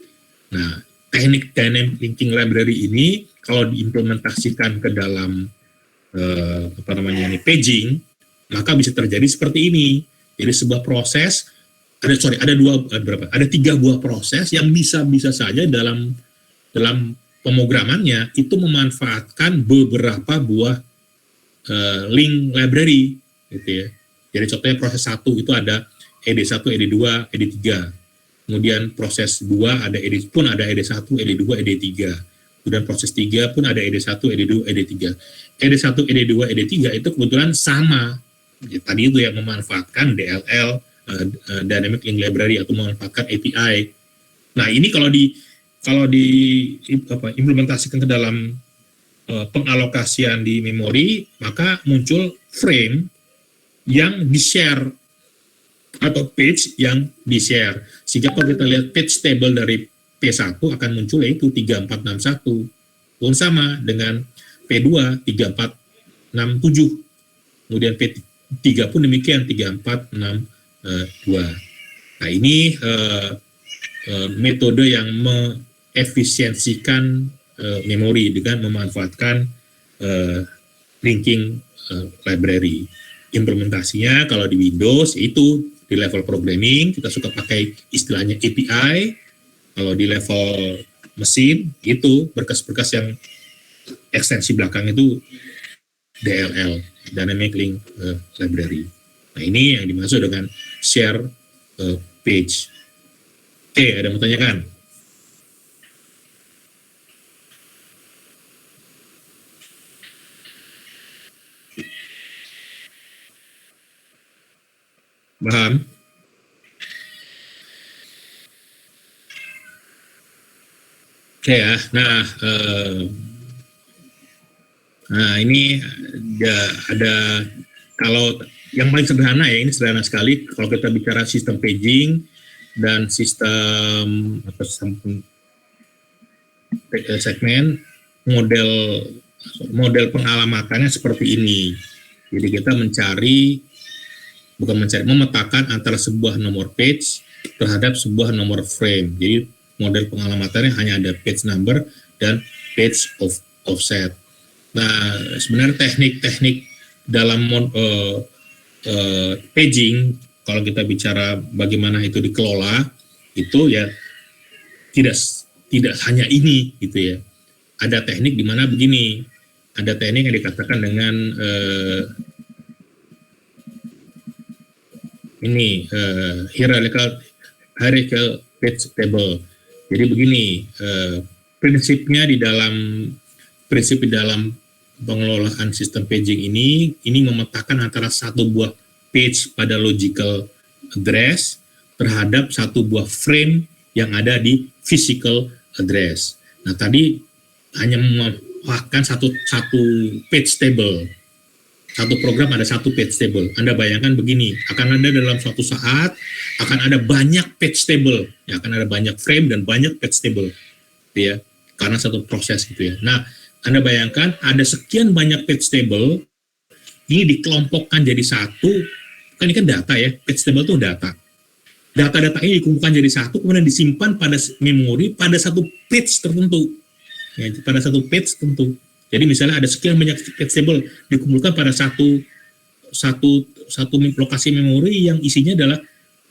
Nah, teknik dynamic linking library ini kalau diimplementasikan ke dalam paging, maka bisa terjadi seperti ini. Jadi sebuah proses ada 3 buah proses yang bisa saja dalam pemrogramannya itu memanfaatkan beberapa buah link library gitu ya. Jadi contohnya proses 1 itu ada ED1, ED2, ED3. Kemudian proses 2 ada ED1, ED2, ED3. Kemudian proses 3 pun ada ED1, ED2, ED3. ED1, ED2, ED3 itu kebetulan sama. Ya, tadi itu yang memanfaatkan DLL, Dynamic Link Library, atau memanfaatkan API. Nah, ini kalau implementasikan ke dalam pengalokasian di memori, maka muncul frame yang di-share atau page yang di-share. Sehingga kalau kita lihat page table dari P1 akan muncul yaitu 3461. Pun sama dengan P2 3467. Kemudian P3 pun demikian 3462. Nah, ini metode yang mengefisiensikan memori dengan memanfaatkan linking library. Implementasinya kalau di Windows itu di level programming kita suka pakai istilahnya API. Kalau di level mesin itu berkas-berkas yang ekstensi belakang itu DLL, Dynamic Link Library. Nah, ini yang dimaksud dengan share page. Oke, ada yang mau tanyakan? Paham? Oke ya, nah ini ada kalau yang paling sederhana ya, ini sederhana sekali kalau kita bicara sistem paging dan sistem segmen, model pengalamatannya seperti ini. Jadi kita memetakan antara sebuah nomor page terhadap sebuah nomor frame. Jadi model pengalamatannya hanya ada page number dan page offset. Nah, sebenarnya teknik-teknik dalam paging, kalau kita bicara bagaimana itu dikelola, itu ya tidak hanya ini gitu ya. Ada teknik di mana begini, ada teknik yang dikatakan dengan hierarchical page table. Jadi begini, prinsip di dalam pengelolaan sistem paging ini memetakan antara satu buah page pada logical address terhadap satu buah frame yang ada di physical address. Nah, tadi hanya memanfaatkan satu page table. Satu program ada satu page table. Anda bayangkan begini, akan ada dalam suatu saat akan ada banyak page table, ya, akan ada banyak frame dan banyak page table, gitu ya, karena satu proses gitu ya. Nah, Anda bayangkan ada sekian banyak page table, ini dikelompokkan jadi satu, kan ini kan data ya, page table itu data. Data-data ini dikumpulkan jadi satu, kemudian disimpan pada memori pada satu page tertentu, ya, pada satu page tertentu. Jadi misalnya ada sekian banyak page table dikumpulkan pada satu satu lokasi memori yang isinya adalah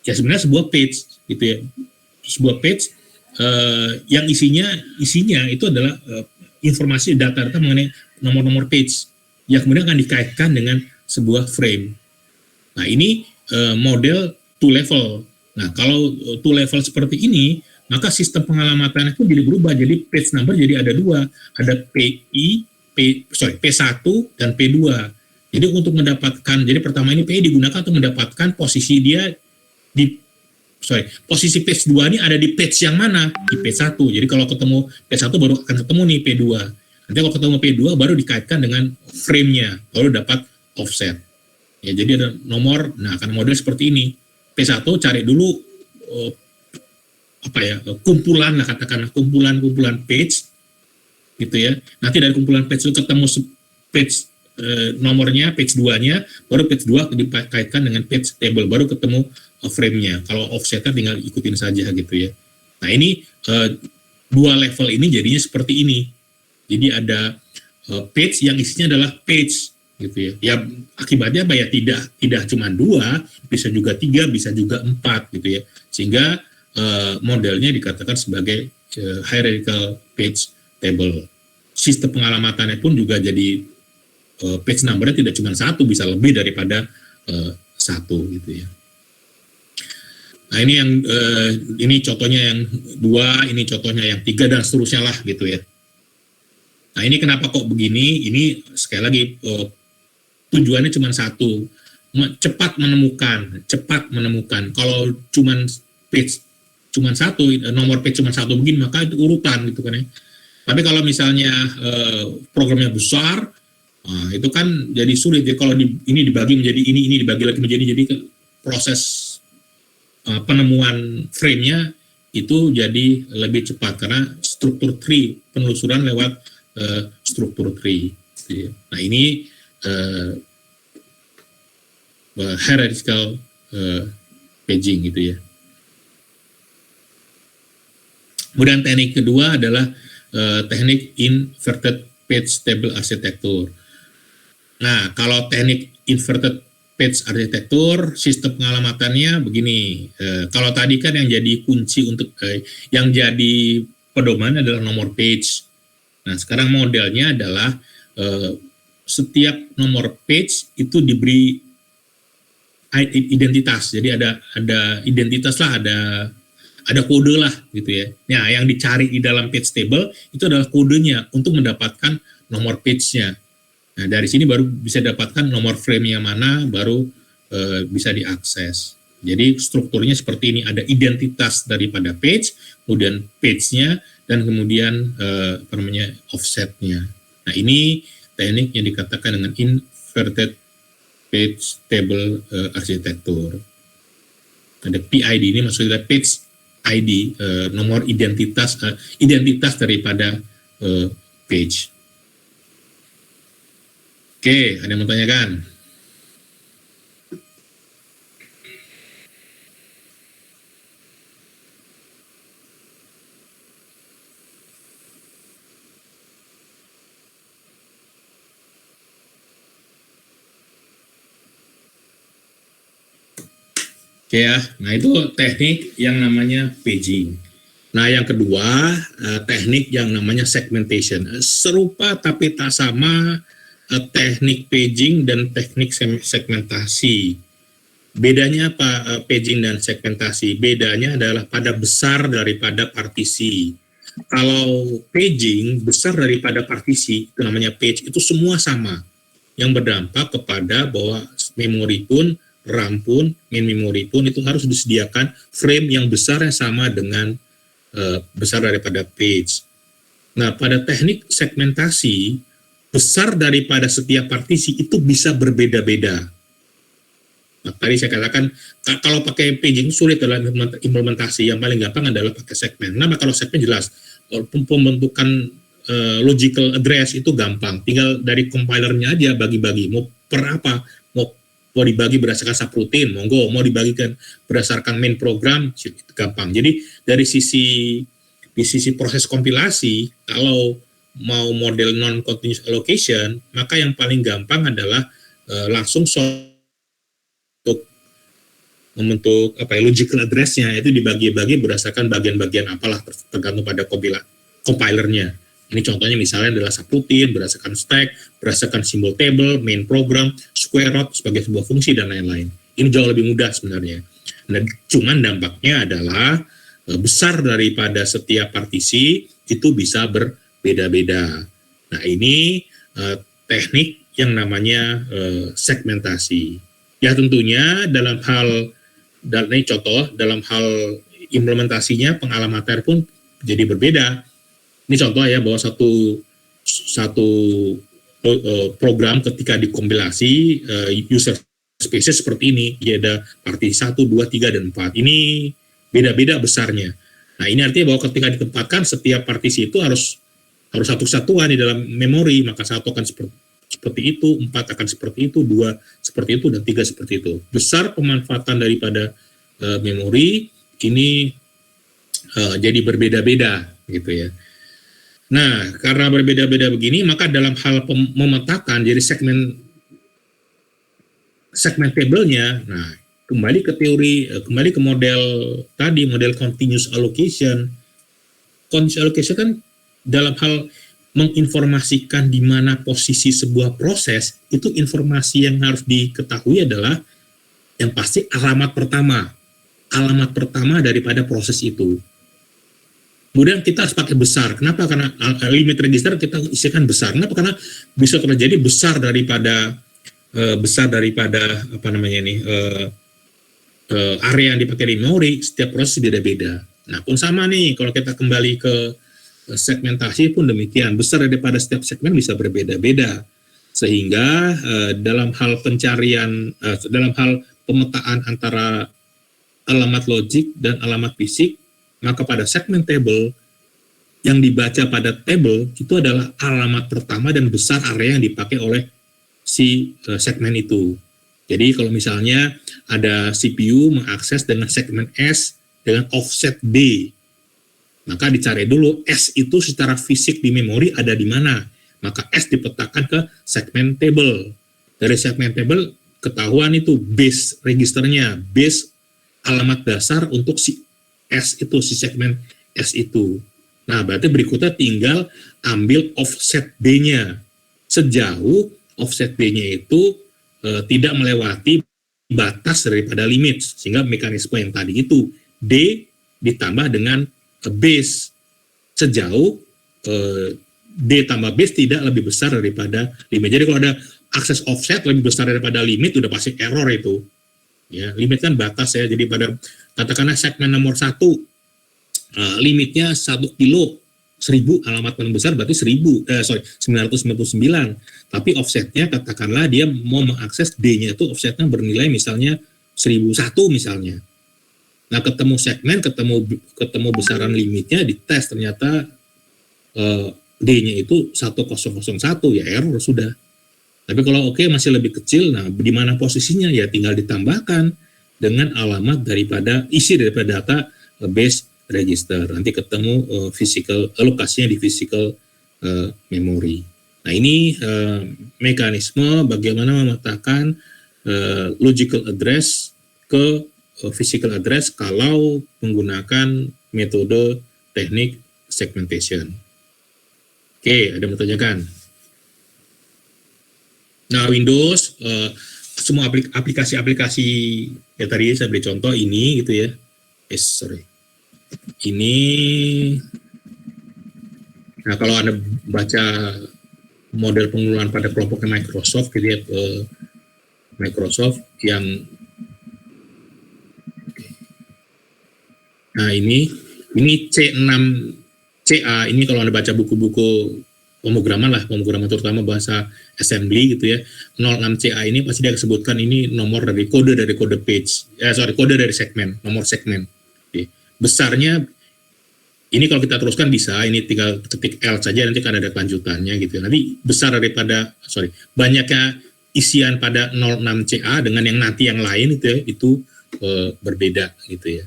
ya sebenarnya sebuah page gitu ya, sebuah page yang isinya itu adalah informasi data-data mengenai nomor-nomor page yang kemudian akan dikaitkan dengan sebuah frame. Nah ini model two level. Nah kalau two level seperti ini, maka sistem pengalamannya pun jadi berubah. Jadi page number jadi ada dua, ada P1 dan P2. Jadi untuk mendapatkan, jadi pertama ini PI digunakan untuk mendapatkan posisi dia posisi page 2 ini ada di page yang mana? Di page 1. Jadi kalau ketemu page 1 baru akan ketemu nih P2. Nanti kalau ketemu P2 baru dikaitkan dengan frame-nya, baru dapat offset. Ya, jadi ada nomor, nah akan model seperti ini. P1 cari dulu kumpulan lah, katakanlah kumpulan page gitu ya. Nanti dari kumpulan page itu ketemu page nomornya, page 2-nya, baru page 2 dikaitkan dengan page table, baru ketemu frame-nya. Kalau offset-nya tinggal ikutin saja gitu ya. Nah ini dua level ini jadinya seperti ini. Jadi ada page yang isinya adalah page gitu ya. Ya akibatnya apa ya, tidak cuma 2, bisa juga 3, bisa juga 4 gitu ya. Sehingga modelnya dikatakan sebagai hierarchical page table. Sistem pengalamannya pun juga jadi page number-nya tidak cuma 1, bisa lebih daripada 1 gitu ya. Nah ini yang ini contohnya yang 2, ini contohnya yang 3 dan seterusnya lah gitu ya. Nah ini kenapa kok begini? Ini sekali lagi tujuannya cuma 1, cepat menemukan. Kalau cuma page cuma 1, nomor page cuma 1 begini, maka itu urutan gitu kan ya. Tapi kalau misalnya programnya besar, nah, itu kan jadi sulit ya. Kalau ini dibagi menjadi ini dibagi lagi menjadi, jadi proses penemuan frame-nya itu jadi lebih cepat karena struktur tree, penelusuran lewat struktur tree. Nah ini hierarchical paging gitu ya. Kemudian teknik kedua adalah teknik inverted page table architecture. Nah, kalau teknik inverted page architecture, sistem pengalamannya begini. Kalau tadi kan yang jadi kunci untuk yang jadi pedoman adalah nomor page. Nah, sekarang modelnya adalah setiap nomor page itu diberi identitas. Jadi ada identitas lah, ada kode lah gitu ya. Nah, yang dicari di dalam page table itu adalah kodenya untuk mendapatkan nomor page-nya. Nah, dari sini baru bisa dapatkan nomor frame-nya mana, baru bisa diakses. Jadi strukturnya seperti ini, ada identitas daripada page, kemudian page-nya, dan kemudian offset-nya. Nah, ini teknik yang dikatakan dengan inverted page table architecture. Ada PID, ini maksudnya page ID, nomor identitas daripada page. Oke, ada yang mau tanyakan? Oke ya, nah itu teknik yang namanya paging. Nah yang kedua, teknik yang namanya segmentation. Serupa tapi tak sama teknik paging dan teknik segmentasi. Bedanya apa paging dan segmentasi? Bedanya adalah pada besar daripada partisi. Kalau paging besar daripada partisi, itu namanya page, itu semua sama. Yang berdampak kepada bahwa memori pun, RAM pun, main memory pun itu harus disediakan frame yang besar yang sama dengan besar daripada page. Nah, pada teknik segmentasi, besar daripada setiap partisi itu bisa berbeda-beda. Nah, tadi saya katakan, kalau pakai paging sulit dalam implementasi, yang paling gampang adalah pakai segmen. Nah, kalau segmen jelas, pembentukan logical address itu gampang, tinggal dari compilernya aja bagi-bagi, mau per apa, mau dibagi berdasarkan subroutine, monggo, mau dibagikan berdasarkan main program, itu gampang. Jadi dari sisi proses kompilasi, kalau mau model non-continuous allocation, maka yang paling gampang adalah langsung membentuk logical address-nya itu dibagi-bagi berdasarkan bagian-bagian apalah tergantung pada compilernya. Ini contohnya misalnya adalah subroutine berdasarkan stack, berdasarkan simbol table, main program, square root sebagai sebuah fungsi dan lain-lain. Ini jauh lebih mudah sebenarnya. Nah, cuman dampaknya adalah besar daripada setiap partisi itu bisa berbeda-beda. Nah, ini teknik yang namanya segmentasi. Ya tentunya dalam hal, dan ini contoh, dalam hal implementasinya pengalaman pun jadi berbeda. Ini contoh ya bahwa satu program ketika dikompilasi user spaces seperti ini, ya ada partisi 1, 2, 3, dan 4. Ini beda-beda besarnya. Nah, ini artinya bahwa ketika ditempatkan setiap partisi itu harus satu kesatuan di dalam memori, maka 1 akan seperti itu, 4 akan seperti itu, 2 seperti itu, dan 3 seperti itu. Besar pemanfaatan daripada memori ini jadi berbeda-beda gitu ya. Nah, karena berbeda-beda begini, maka dalam hal memetakan jadi segmentable-nya, nah kembali ke teori, kembali ke model tadi, model continuous allocation. Continuous allocation kan dalam hal menginformasikan di mana posisi sebuah proses, itu informasi yang harus diketahui adalah yang pasti alamat pertama daripada proses itu. Kemudian kita harus pakai besar. Kenapa? Karena limit register kita isikan besar. Kenapa? Karena bisa terjadi besar daripada area yang dipakai di memori. Setiap proses beda-beda. Nah, pun sama nih kalau kita kembali ke segmentasi pun demikian. Besar daripada setiap segmen bisa berbeda-beda. Sehingga dalam hal pencarian, dalam hal pemetaan antara alamat logik dan alamat fisik, maka pada segmen table yang dibaca pada table itu adalah alamat pertama dan besar area yang dipakai oleh si segmen itu. Jadi kalau misalnya ada CPU mengakses dengan segmen S dengan offset D, maka dicari dulu S itu secara fisik di memori ada di mana. Maka S dipetakan ke segmen table. Dari segmen table ketahuan itu base registernya, base alamat dasar untuk si S itu, si segmen S itu. Nah, berarti berikutnya tinggal ambil offset D-nya. Sejauh offset D-nya itu tidak melewati batas daripada limit. Sehingga mekanisme yang tadi itu, D ditambah dengan base. Sejauh D tambah base tidak lebih besar daripada limit. Jadi kalau ada akses offset lebih besar daripada limit, udah pasti error itu. Ya, limit kan batas ya. Jadi pada katakanlah segmen nomor 1 limitnya 1 kilo 1000 alamat paling besar berarti 999. Tapi offsetnya katakanlah dia mau mengakses D-nya itu offsetnya bernilai misalnya 1001 misalnya. Nah, ketemu segmen, ketemu besaran limitnya, dites ternyata D-nya itu 1001, ya error sudah. Tapi kalau masih lebih kecil, nah di mana posisinya ya tinggal ditambahkan dengan alamat daripada isi daripada data base register. Nanti ketemu lokasinya di physical memory. Nah, ini mekanisme bagaimana memetakan logical address ke physical address kalau menggunakan metode teknik segmentation. Oke, ada yang bertanyakan? Nah, Windows, semua aplikasi-aplikasi ya tadi saya beri contoh ini gitu ya. Ini, nah kalau Anda baca model pengelolaan pada kelompoknya Microsoft gitu ya, Microsoft yang, nah ini C6CA, ini kalau Anda baca buku-buku pemrograman terutama bahasa assembly gitu ya, 06CA ini pasti dia sebutkan ini nomor dari kode page, kode dari segmen, nomor segmen. Oke. Besarnya ini kalau kita teruskan bisa, ini tinggal ketik L saja nanti kan ada kelanjutannya gitu ya. Nanti besar daripada banyaknya isian pada 06CA dengan yang nanti yang lain itu ya, itu berbeda gitu ya.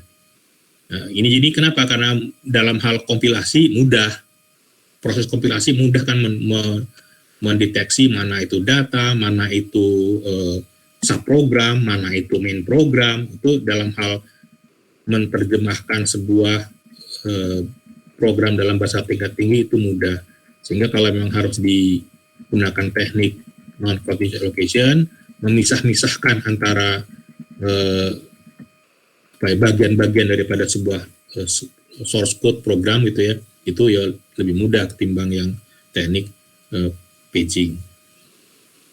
Nah, ini jadi kenapa? Karena dalam hal kompilasi mudah. Proses kompilasi mudah kan mendeteksi mana itu data, mana itu subprogram, mana itu main program. Itu dalam hal menerjemahkan sebuah program dalam bahasa tingkat tinggi itu mudah. Sehingga kalau memang harus digunakan teknik non-contingent allocation, memisah-misahkan antara bagian-bagian daripada sebuah source code program gitu ya, itu ya lebih mudah ketimbang yang teknik paging.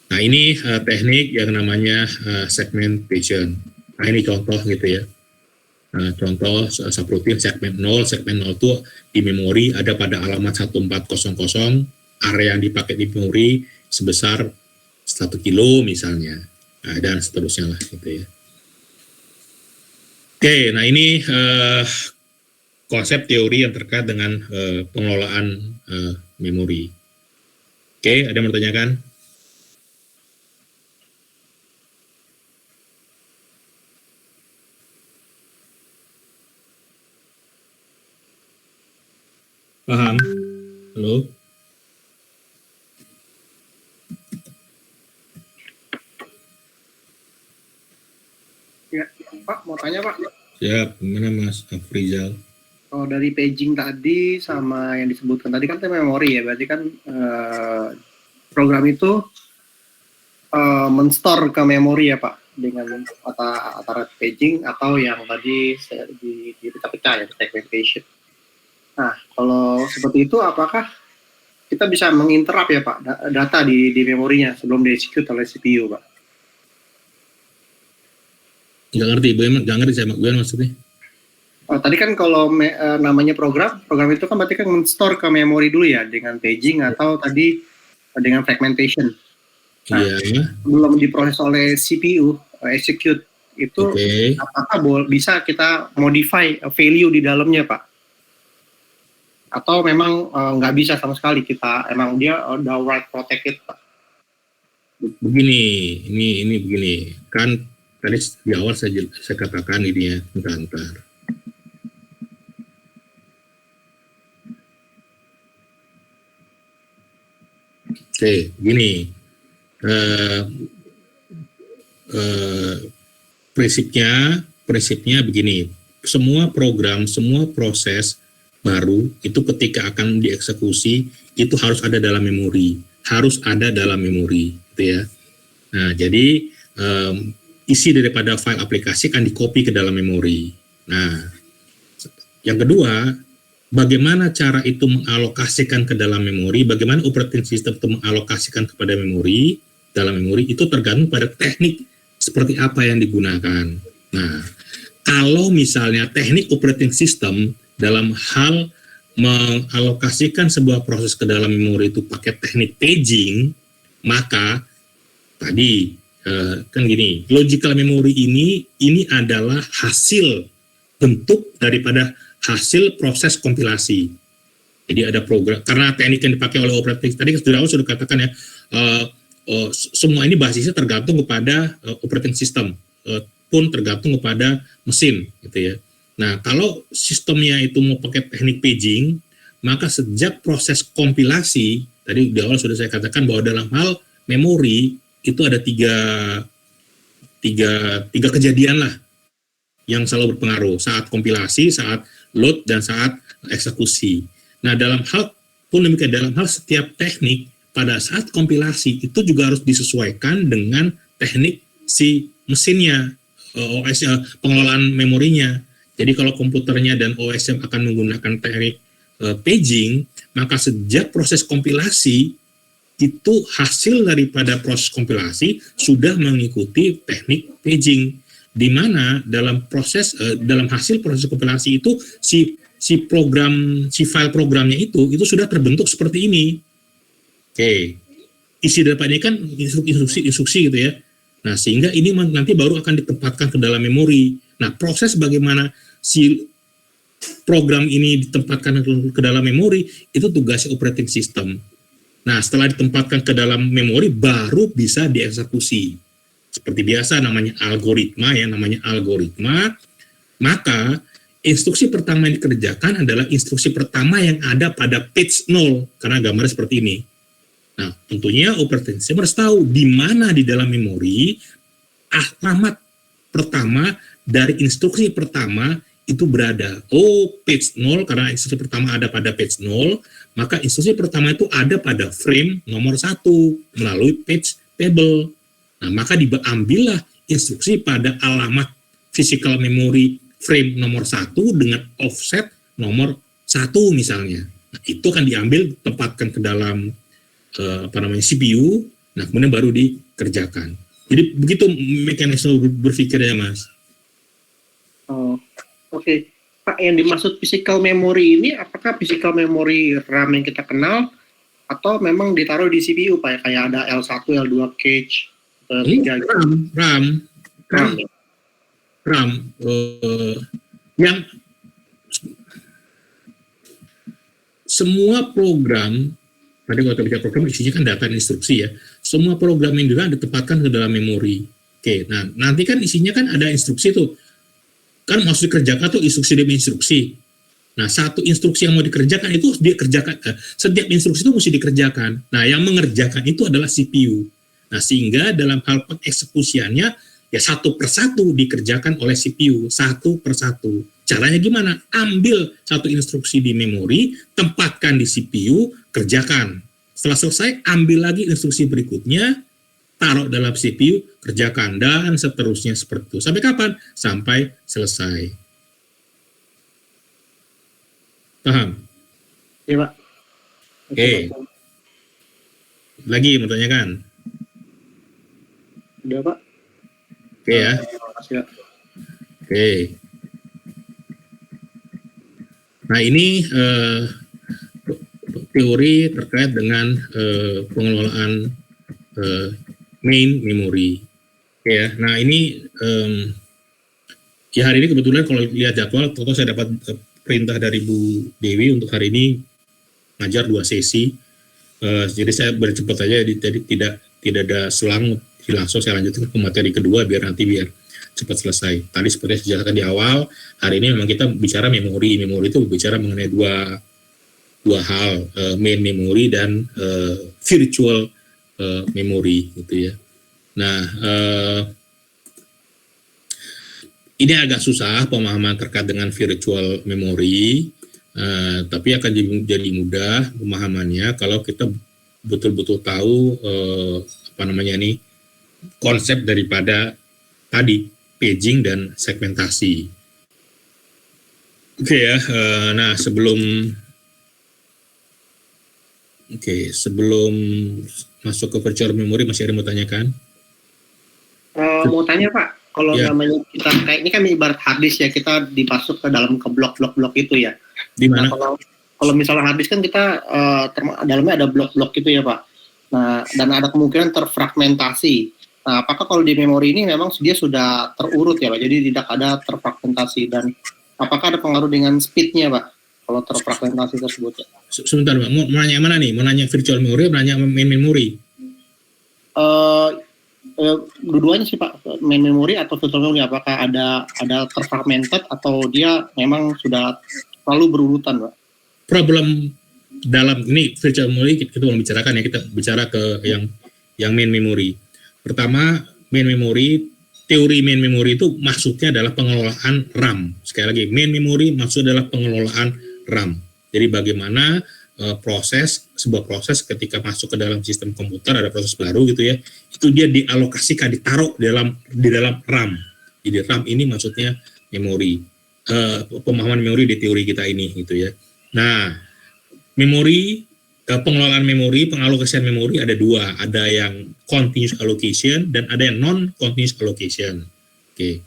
Nah ini teknik yang namanya segmentation. Nah ini contoh gitu ya. Contoh subroutine segmen 0 itu di memori ada pada alamat 1400, area yang dipakai di memori sebesar 1 kilo misalnya, dan seterusnya lah gitu ya. Oke, nah ini konsep teori yang terkait dengan pengelolaan memori. Oke, ada yang bertanyakan? Paham? Halo? Ya, Pak, mau tanya Pak. Siap, gimana Mas Afrizal? Kalau dari paging tadi sama yang disebutkan tadi kan memori ya, berarti kan program itu men-store ke memori ya Pak, dengan antara paging atau yang tadi dipecah-pecah ya, segmentation. Nah, kalau seperti itu apakah kita bisa menginterrupt ya Pak data di memorinya sebelum di-execute oleh CPU Pak? Nggak ngerti saya maksudnya. Tadi kan kalau namanya program itu kan berarti kan men-store ke memori dulu ya dengan paging atau tadi dengan fragmentation. Nah, belum diproses oleh CPU execute itu, apakah bisa kita modify value di dalamnya Pak? Atau memang nggak bisa sama sekali, kita emang dia udah write protected Pak? Begini, ini begini kan tadi di awal saya katakan ini ya, bentar. Oke, gini, prinsipnya begini, semua program, semua proses baru itu ketika akan dieksekusi itu harus ada dalam memori, gitu ya. Nah, jadi isi daripada file aplikasi kan di-copy ke dalam memori. Nah, yang kedua, bagaimana cara itu mengalokasikan ke dalam memori, bagaimana operating system itu mengalokasikan kepada memori, dalam memori, itu tergantung pada teknik seperti apa yang digunakan. Nah, kalau misalnya teknik operating system dalam hal mengalokasikan sebuah proses ke dalam memori itu pakai teknik paging, maka tadi kan gini, logical memory ini adalah hasil bentuk daripada hasil proses kompilasi. Jadi ada program, karena teknik yang dipakai oleh operating, tadi sudah katakan ya, semua ini basisnya tergantung kepada operating system, pun tergantung kepada mesin, gitu ya. Nah, kalau sistemnya itu mau pakai teknik paging, maka sejak proses kompilasi, tadi di awal sudah saya katakan bahwa dalam hal memori itu ada tiga kejadian lah yang selalu berpengaruh, saat kompilasi, saat load, dan saat eksekusi. Nah, dalam hal setiap teknik pada saat kompilasi itu juga harus disesuaikan dengan teknik si mesinnya, OS, pengelolaan memorinya. Jadi kalau komputernya dan OS akan menggunakan teknik paging, maka sejak proses kompilasi itu hasil daripada proses kompilasi sudah mengikuti teknik paging, di mana dalam hasil proses kompilasi itu si file programnya itu sudah terbentuk seperti ini. Oke, isi daripadanya kan instruksi gitu ya. Nah, sehingga ini nanti baru akan ditempatkan ke dalam memori. Nah, proses bagaimana si program ini ditempatkan ke dalam memori itu tugasnya operating system. Nah, setelah ditempatkan ke dalam memori baru bisa dieksekusi. Seperti biasa namanya algoritma, maka instruksi pertama yang dikerjakan adalah instruksi pertama yang ada pada page 0, karena gambarnya seperti ini. Nah, tentunya operating system harus tahu di mana di dalam memori alamat pertama dari instruksi pertama itu berada. Page 0, karena instruksi pertama ada pada page 0, maka instruksi pertama itu ada pada frame nomor 1 melalui page table. Nah, maka diambillah instruksi pada alamat physical memory frame nomor 1 dengan offset nomor 1 misalnya. Nah, itu akan diambil, tempatkan ke dalam CPU, nah kemudian baru dikerjakan. Jadi begitu mekanisme berpikirnya, Mas. Oke. Pak, yang dimaksud physical memory ini apakah physical memory RAM yang kita kenal atau memang ditaruh di CPU, Pak? Kayak ada L1, L2 cache, L3 RAM. Yang semua program, tadi kalau kita bicara program isinya kan data dan instruksi ya. Semua program yang ditempatkan ke dalam memori. Oke, nah nanti kan isinya kan ada instruksi tuh. Kan maksud dikerjakan tuh instruksi demi instruksi. Nah, satu instruksi yang mau dikerjakan itu dia kerjakan, setiap instruksi itu mesti dikerjakan. Nah, yang mengerjakan itu adalah CPU. Nah, sehingga dalam hal pengeksekusiannya ya satu persatu dikerjakan oleh CPU, satu persatu. Caranya gimana? Ambil satu instruksi di memori, tempatkan di CPU, kerjakan. Setelah selesai, ambil lagi instruksi berikutnya, taruh dalam CPU, kerjakan, dan seterusnya seperti itu. Sampai kapan? Sampai selesai. Paham? Iya, Pak. Oke. Lagi mau tanyakan? Udah, Pak. Oke ya. Terima kasih, Pak. Oke. Nah, ini teori terkait dengan pengelolaan main memory. Oke ya. Nah, ini ya hari ini kebetulan kalau lihat jadwal, tentu saya dapat perintah dari Bu Dewi untuk hari ini ngajar 2 sesi. Jadi saya bercepat aja, jadi tidak ada selang, langsung saya lanjutkan ke materi kedua biar cepat selesai. Tadi seperti saya jelaskan di awal, hari ini memang kita bicara memori. Memori itu bicara mengenai dua hal, main memory dan virtual memory gitu ya. Nah, ini agak susah pemahaman terkait dengan virtual memory, tapi akan jadi mudah pemahamannya kalau kita betul-betul tahu konsep daripada tadi paging dan segmentasi. Oke ya, nah sebelum masuk ke virtual memory, masih ada yang mau tanyakan? Mau tanya, Pak. Kalau namanya kita kayak ini kan ibarat hard disk ya, kita dimasuk ke dalam blok-blok itu ya. Di mana? Nah, kalau misalnya hard disk kan kita dalamnya ada blok-blok gitu ya, Pak. Nah, dan ada kemungkinan terfragmentasi. Nah, apakah kalau di memori ini memang dia sudah terurut ya, Pak? Jadi tidak ada terfragmentasi, dan apakah ada pengaruh dengan speed-nya, Pak? Kalau terfragmentasi tersebut ya. Sebentar, Pak. Mau nanya mana nih? Mau nanya virtual memory, mau nanya main memory? Dua-duanya sih, Pak, main memory atau virtual memory, apakah ada terfragmented atau dia memang sudah selalu berurutan, Pak? Problem dalam ini virtual memory kita belum bicarakan ya, kita bicara ke yang main memory. Pertama, main memory, teori main memory itu maksudnya adalah pengelolaan RAM. Sekali lagi, main memory maksudnya adalah pengelolaan RAM. Jadi bagaimana sebuah proses ketika masuk ke dalam sistem komputer, ada proses baru gitu ya, itu dia dialokasikan, ditaruh di dalam RAM. Jadi RAM ini maksudnya memori, pemahaman memori di teori kita ini gitu ya. Nah, memori, pengelolaan memori, pengalokasian memori ada dua, ada yang continuous allocation dan ada yang non-continuous allocation. Oke.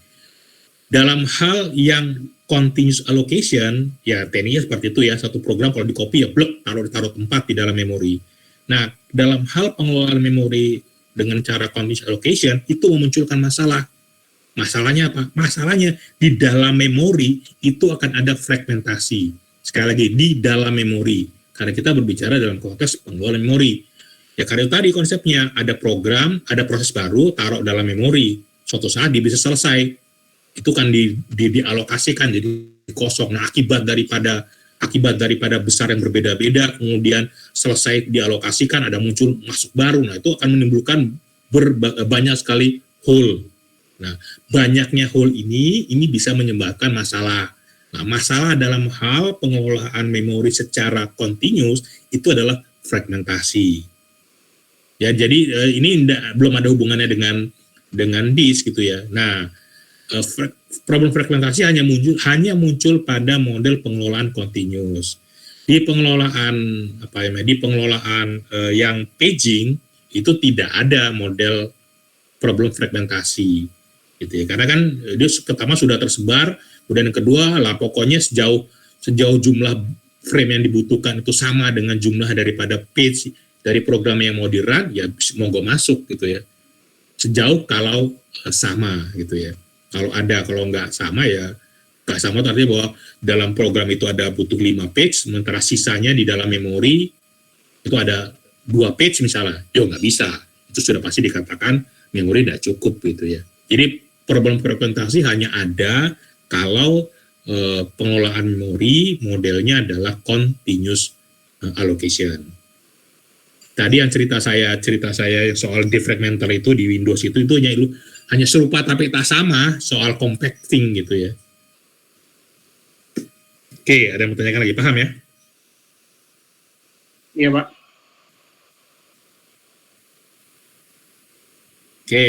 Dalam hal yang continuous allocation, ya tekniknya seperti itu ya, satu program kalau di copy ya blek, taruh tempat di dalam memori. Nah, dalam hal pengelolaan memori dengan cara continuous allocation, itu memunculkan masalah. Masalahnya apa? Masalahnya di dalam memori itu akan ada fragmentasi. Sekali lagi, di dalam memori. Karena kita berbicara dalam konteks pengelolaan memori. Ya karena tadi konsepnya, ada program, ada proses baru, taruh dalam memori. Suatu saat dia bisa selesai. Itu kan dialokasikan jadi kosong. Nah, akibat daripada besar yang berbeda-beda, kemudian selesai dialokasikan, ada muncul masuk baru. Nah, itu akan menimbulkan banyak sekali hole Nah, banyaknya hole ini bisa menyebabkan masalah. Nah, masalah dalam hal pengelolaan memori secara continuous itu adalah fragmentasi. Ya, jadi ini belum ada hubungannya dengan disk gitu ya. Nah, problem fragmentasi hanya muncul pada model pengelolaan continuous. Di pengelolaan yang paging itu tidak ada model problem fragmentasi gitu ya. Karena kan dia pertama sudah tersebar, kemudian yang kedua lah pokoknya sejauh jumlah frame yang dibutuhkan itu sama dengan jumlah daripada page dari program yang mau di-run, ya monggo masuk gitu ya. Sejauh kalau sama gitu ya. Kalau nggak sama ya nggak sama, artinya bahwa dalam program itu butuh 5 page, sementara sisanya di dalam memori itu ada 2 page misalnya, nggak bisa. Itu sudah pasti dikatakan memori tidak cukup gitu ya. Jadi problem fragmentasi hanya ada kalau pengelolaan memori modelnya adalah continuous allocation. Tadi yang cerita saya soal defragmental itu di Windows itu hanya serupa tapi tak sama soal compacting gitu ya. Oke, ada yang bertanyakan lagi, paham ya? Iya, Pak. Oke,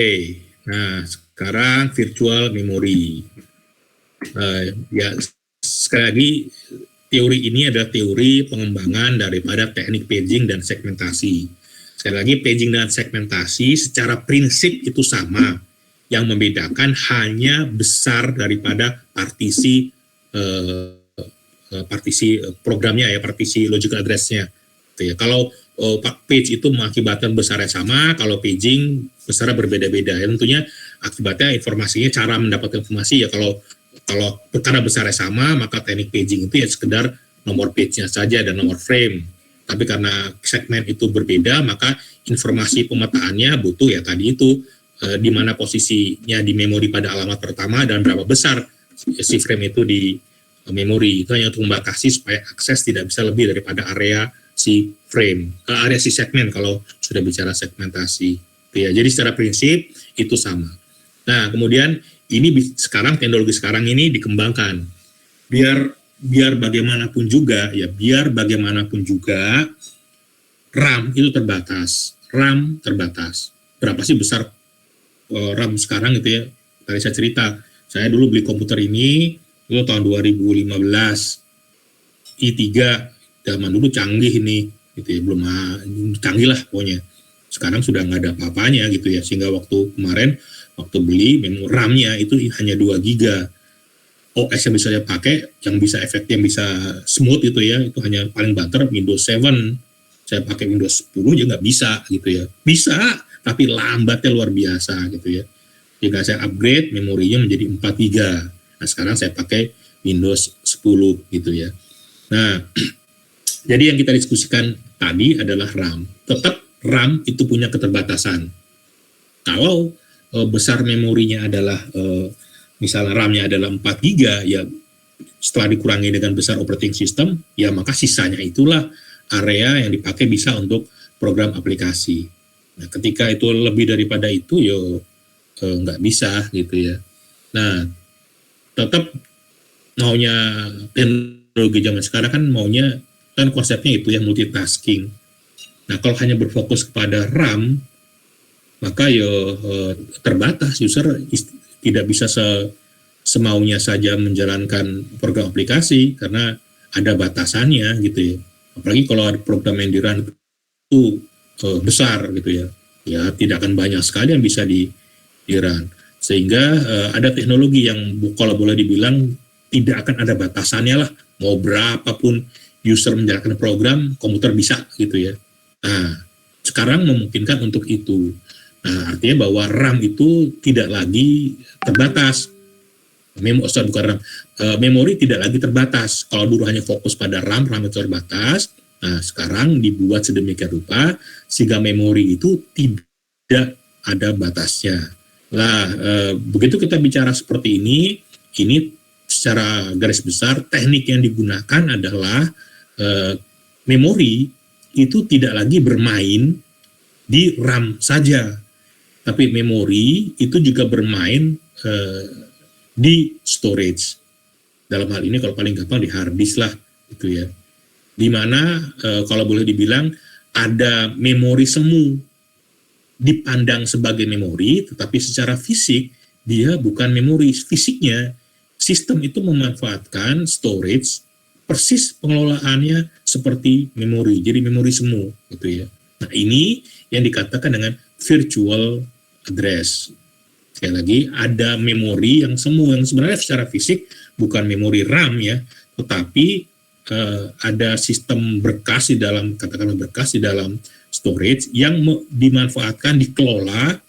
nah sekarang virtual memory. Ya, sekali lagi teori ini adalah teori pengembangan daripada teknik paging dan segmentasi. Sekali lagi, paging dan segmentasi secara prinsip itu sama. Yang membedakan hanya besar daripada partisi programnya ya, partisi logical address-nya. Ya, kalau page itu mengakibatkan besarnya sama, kalau paging besarnya berbeda-beda. Ya, tentunya akibatnya informasinya, cara mendapatkan informasi ya kalau karena besarnya sama, maka teknik paging itu ya sekedar nomor page-nya saja dan nomor frame. Tapi karena segmen itu berbeda, maka informasi pemetaannya butuh ya tadi itu di mana posisinya di memori pada alamat pertama dan berapa besar si frame itu di memori. Itu hanya untuk membatasi supaya akses tidak bisa lebih daripada area si frame, area si segmen kalau sudah bicara segmentasi. Ya, jadi secara prinsip itu sama. Nah, kemudian ini sekarang teknologi sekarang ini dikembangkan. Biar bagaimanapun juga RAM itu terbatas. Berapa sih besar RAM sekarang gitu ya? Tadi saya cerita, saya dulu beli komputer ini itu tahun 2015. i3 zaman dulu canggih ini gitu ya, belum canggih lah pokoknya. Sekarang sudah nggak ada apa-apanya gitu ya, sehingga waktu beli memori RAM-nya itu hanya 2 giga. OS yang bisa saya pakai, yang bisa smooth itu ya, itu hanya paling banter Windows 7. Saya pakai Windows 10 ya nggak bisa gitu ya. Bisa, tapi lambatnya luar biasa gitu ya. Jika saya upgrade memorinya menjadi 4 giga. Nah, sekarang saya pakai Windows 10 gitu ya. Nah, jadi yang kita diskusikan tadi adalah RAM. Tetap RAM itu punya keterbatasan. Kalau besar memorinya adalah misalnya RAM-nya adalah 4 giga, ya setelah dikurangi dengan besar operating system, ya maka sisanya itulah area yang dipakai bisa untuk program aplikasi. Nah, ketika itu lebih daripada itu, nggak bisa gitu ya. Nah, tetap maunya teknologi zaman sekarang kan konsepnya itu ya multitasking. Nah, kalau hanya berfokus kepada RAM, maka terbatas, user tidak bisa semaunya saja menjalankan program aplikasi karena ada batasannya gitu ya. Apalagi kalau ada program yang di-run itu besar gitu ya. Ya tidak akan banyak sekali yang bisa di-run. Sehingga ada teknologi yang kalau boleh dibilang tidak akan ada batasannya lah. Mau berapapun user menjalankan program, komputer bisa gitu ya. Nah, sekarang memungkinkan untuk itu. Nah, artinya bahwa RAM itu tidak lagi terbatas. Memori tidak lagi terbatas. Kalau dulu hanya fokus pada RAM itu terbatas. Nah, sekarang dibuat sedemikian rupa sehingga memori itu tidak ada batasnya. Nah, begitu kita bicara seperti ini secara garis besar teknik yang digunakan adalah memori itu tidak lagi bermain di RAM saja, Tapi memori itu juga bermain di storage. Dalam hal ini kalau paling gampang di hard disk lah, gitu ya. Dimana kalau boleh dibilang ada memori semu dipandang sebagai memori, tetapi secara fisik dia bukan memori fisiknya. Sistem itu memanfaatkan storage persis pengelolaannya seperti memori, jadi memori semu, gitu ya. Nah ini yang dikatakan dengan virtual address. Sekali lagi, ada memori yang semu yang sebenarnya secara fisik bukan memori RAM ya, tetapi ada sistem berkas di dalam, katakanlah berkas di dalam storage yang dimanfaatkan, dikelola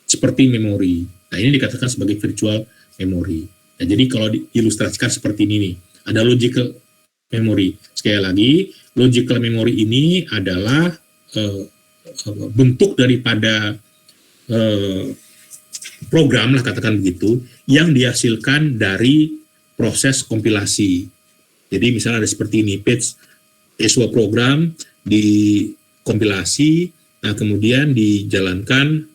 seperti memori. Nah ini dikatakan sebagai virtual memory. Nah, jadi kalau diilustrasikan seperti ini nih, ada logical memory. Sekali lagi, logical memory ini adalah bentuk daripada program lah, katakan begitu, yang dihasilkan dari proses kompilasi. Jadi misalnya ada seperti ini, page sebuah program dikompilasi, nah kemudian dihasilkan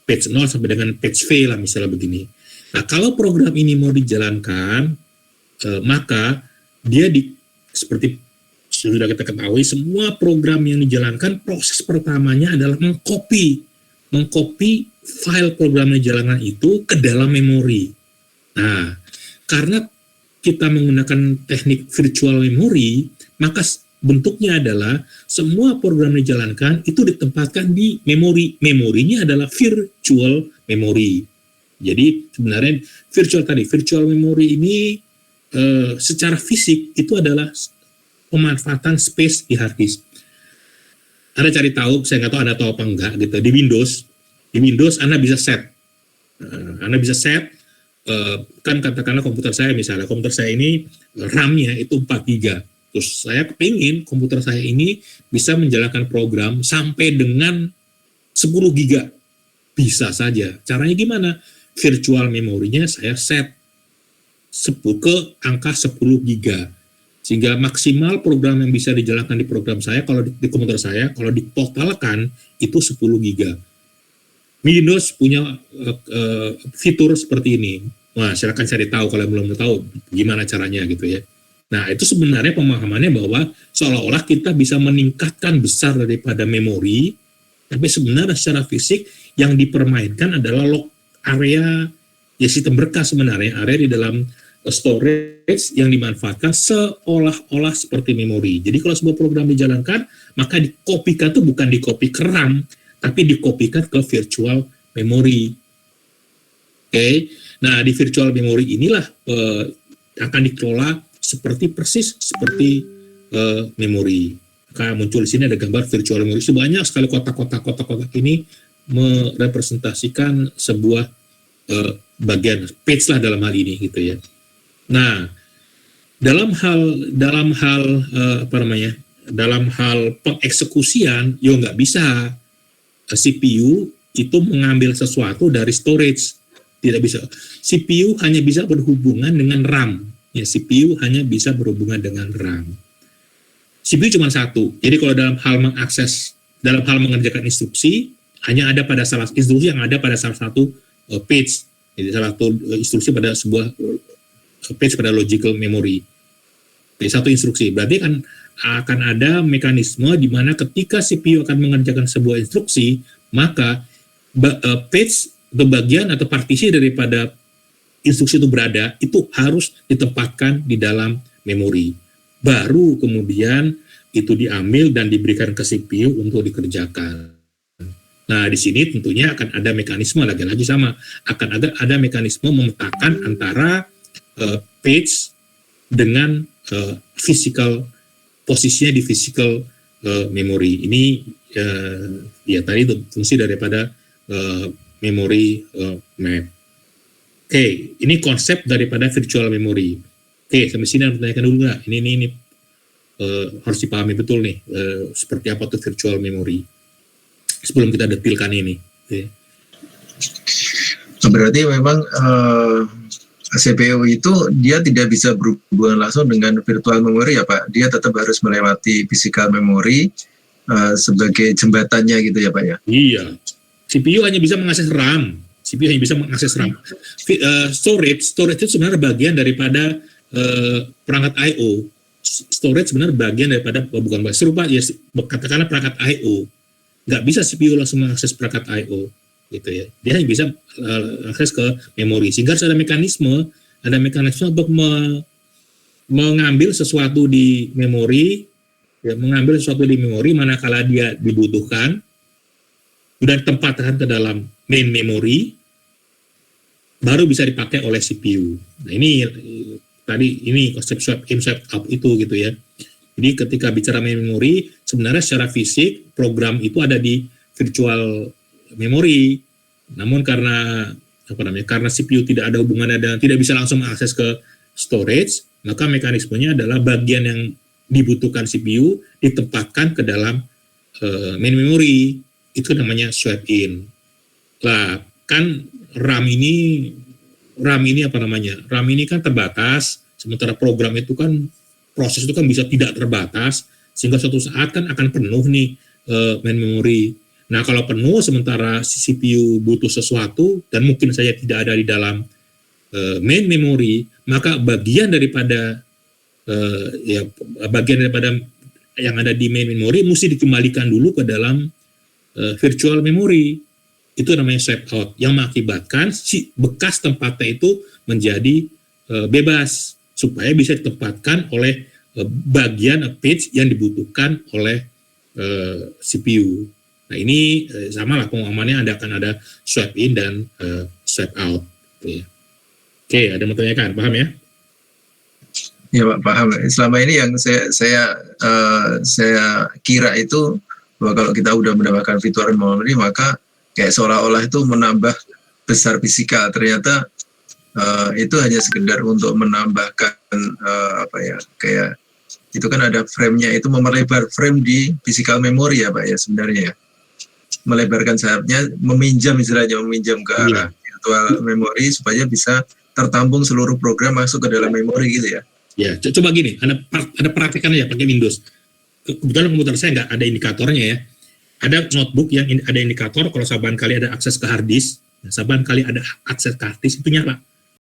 page 0 sampai dengan page V lah misalnya begini. Nah kalau program ini mau dijalankan, maka dia seperti sudah kita ketahui, semua program yang dijalankan proses pertamanya adalah mengcopy file program yang dijalankan itu ke dalam memori. Nah karena kita menggunakan teknik virtual memory, maka bentuknya adalah semua program yang dijalankan itu ditempatkan di memori. Memorinya adalah virtual memory. Jadi sebenarnya virtual memory ini secara fisik itu adalah pemanfaatan space di hard disk. Anda cari tahu, saya nggak tahu Anda tahu apa enggak gitu. Di Windows Anda bisa set. Kan katakanlah komputer saya ini RAM-nya itu 4 GB. Terus saya kepingin komputer saya ini bisa menjalankan program sampai dengan 10 GB. Bisa saja. Caranya gimana? Virtual memorinya saya set ke angka 10 GB. Sehingga maksimal program yang bisa dijalankan di program saya, kalau di komputer saya, kalau ditotalkan itu 10 GB. Windows punya fitur seperti ini. Wah, silakan cari tahu kalau belum tahu gimana caranya gitu ya. Nah, itu sebenarnya pemahamannya bahwa seolah-olah kita bisa meningkatkan besar daripada memori, tapi sebenarnya secara fisik yang dipermainkan adalah area ya sistem berkas sebenarnya, area di dalam storage yang dimanfaatkan seolah-olah seperti memori. Jadi kalau sebuah program dijalankan, maka dikopikan itu bukan dikopi ke RAM, tapi dikopikan ke virtual memory. Oke. Nah, di virtual memory inilah akan dikelola persis seperti memori. Maka muncul di sini ada gambar virtual memory. Sebanyak sekali kotak-kotak ini merepresentasikan sebuah bagian page lah dalam hal ini gitu ya. Nah, dalam hal pengeksekusian, nggak bisa CPU itu mengambil sesuatu dari storage, tidak bisa. CPU hanya bisa berhubungan dengan RAM. Ya, CPU hanya bisa berhubungan dengan RAM. CPU cuma satu. Jadi kalau dalam hal mengerjakan instruksi, hanya ada pada salah satu page. Jadi salah satu instruksi pada sebuah page pada logical memory. Jadi satu instruksi. Berarti akan ada mekanisme di mana ketika CPU akan mengerjakan sebuah instruksi, maka page atau bagian atau partisi daripada instruksi itu berada, itu harus ditempatkan di dalam memori. Baru kemudian itu diambil dan diberikan ke CPU untuk dikerjakan. Nah, di sini tentunya akan ada mekanisme, lagi-lagi sama, akan ada mekanisme memetakan antara page dengan physical, posisinya di physical memory. Ini ya tadi itu fungsi daripada memory map. Oke, ini konsep daripada virtual memory. Oke, sampai sini harus tanyakan dulu nggak? Ini harus dipahami betul nih, seperti apa tuh virtual memory. Sebelum kita detilkan ini. Oke. Berarti memang CPU itu dia tidak bisa berhubungan langsung dengan virtual memory ya Pak. Dia tetap harus melewati physical memory sebagai jembatannya gitu ya Pak ya. Iya, CPU hanya bisa mengakses RAM. Storage itu sebenarnya bagian daripada perangkat I/O. Storage sebenarnya bagian daripada bukan serupa ya, katakanlah perangkat I/O. Nggak bisa CPU langsung mengakses perangkat I/O gitu ya. Dia hanya bisa akses ke memori. Sehingga harus ada mekanisme untuk mengambil sesuatu di memori, ya, manakala dia dibutuhkan dan tempatkan ke dalam main memory, baru bisa dipakai oleh CPU. Nah ini konsep swap in swap out itu gitu ya. Jadi ketika bicara main memory, sebenarnya secara fisik program itu ada di virtual memory. Namun karena CPU tidak ada hubungannya dan tidak bisa langsung mengakses ke storage, maka mekanismenya adalah bagian yang dibutuhkan CPU ditempatkan ke dalam main memory. Itu namanya swap in. Lah, kan RAM ini kan terbatas, sementara program itu kan proses itu kan bisa tidak terbatas, sehingga suatu saat kan akan penuh nih main memory. Nah, kalau penuh sementara CPU butuh sesuatu dan mungkin saja tidak ada di dalam main memory, maka bagian daripada yang ada di main memory mesti dikembalikan dulu ke dalam virtual memory. Itu namanya swap out, yang mengakibatkan si bekas tempatnya itu menjadi bebas supaya bisa ditempatkan oleh bagian page yang dibutuhkan oleh CPU. Nah ini sama lah pemahamannya, akan ada swap in dan swap out. Oke, ada yang mau tanyakan, paham ya? Ya Pak, paham. Selama ini yang saya kira itu bahwa kalau kita udah mendapatkan virtual memory maka kayak seolah-olah itu menambah besar fisikal. Ternyata itu hanya sekedar untuk menambahkan kayak itu kan ada frame-nya, itu memelebar frame di physical memory ya Pak ya sebenarnya ya. Melebarkan sayapnya, meminjam ke arah virtual memory supaya bisa tertampung seluruh program masuk ke dalam memory gitu ya. Ya, coba gini, ada praktikan aja pakai Windows. Kebetulan komputer saya nggak ada indikatornya ya. Ada notebook yang ada indikator kalau saban kali ada akses ke hard disk, saban kali ada akses ke hard disk itu nyala.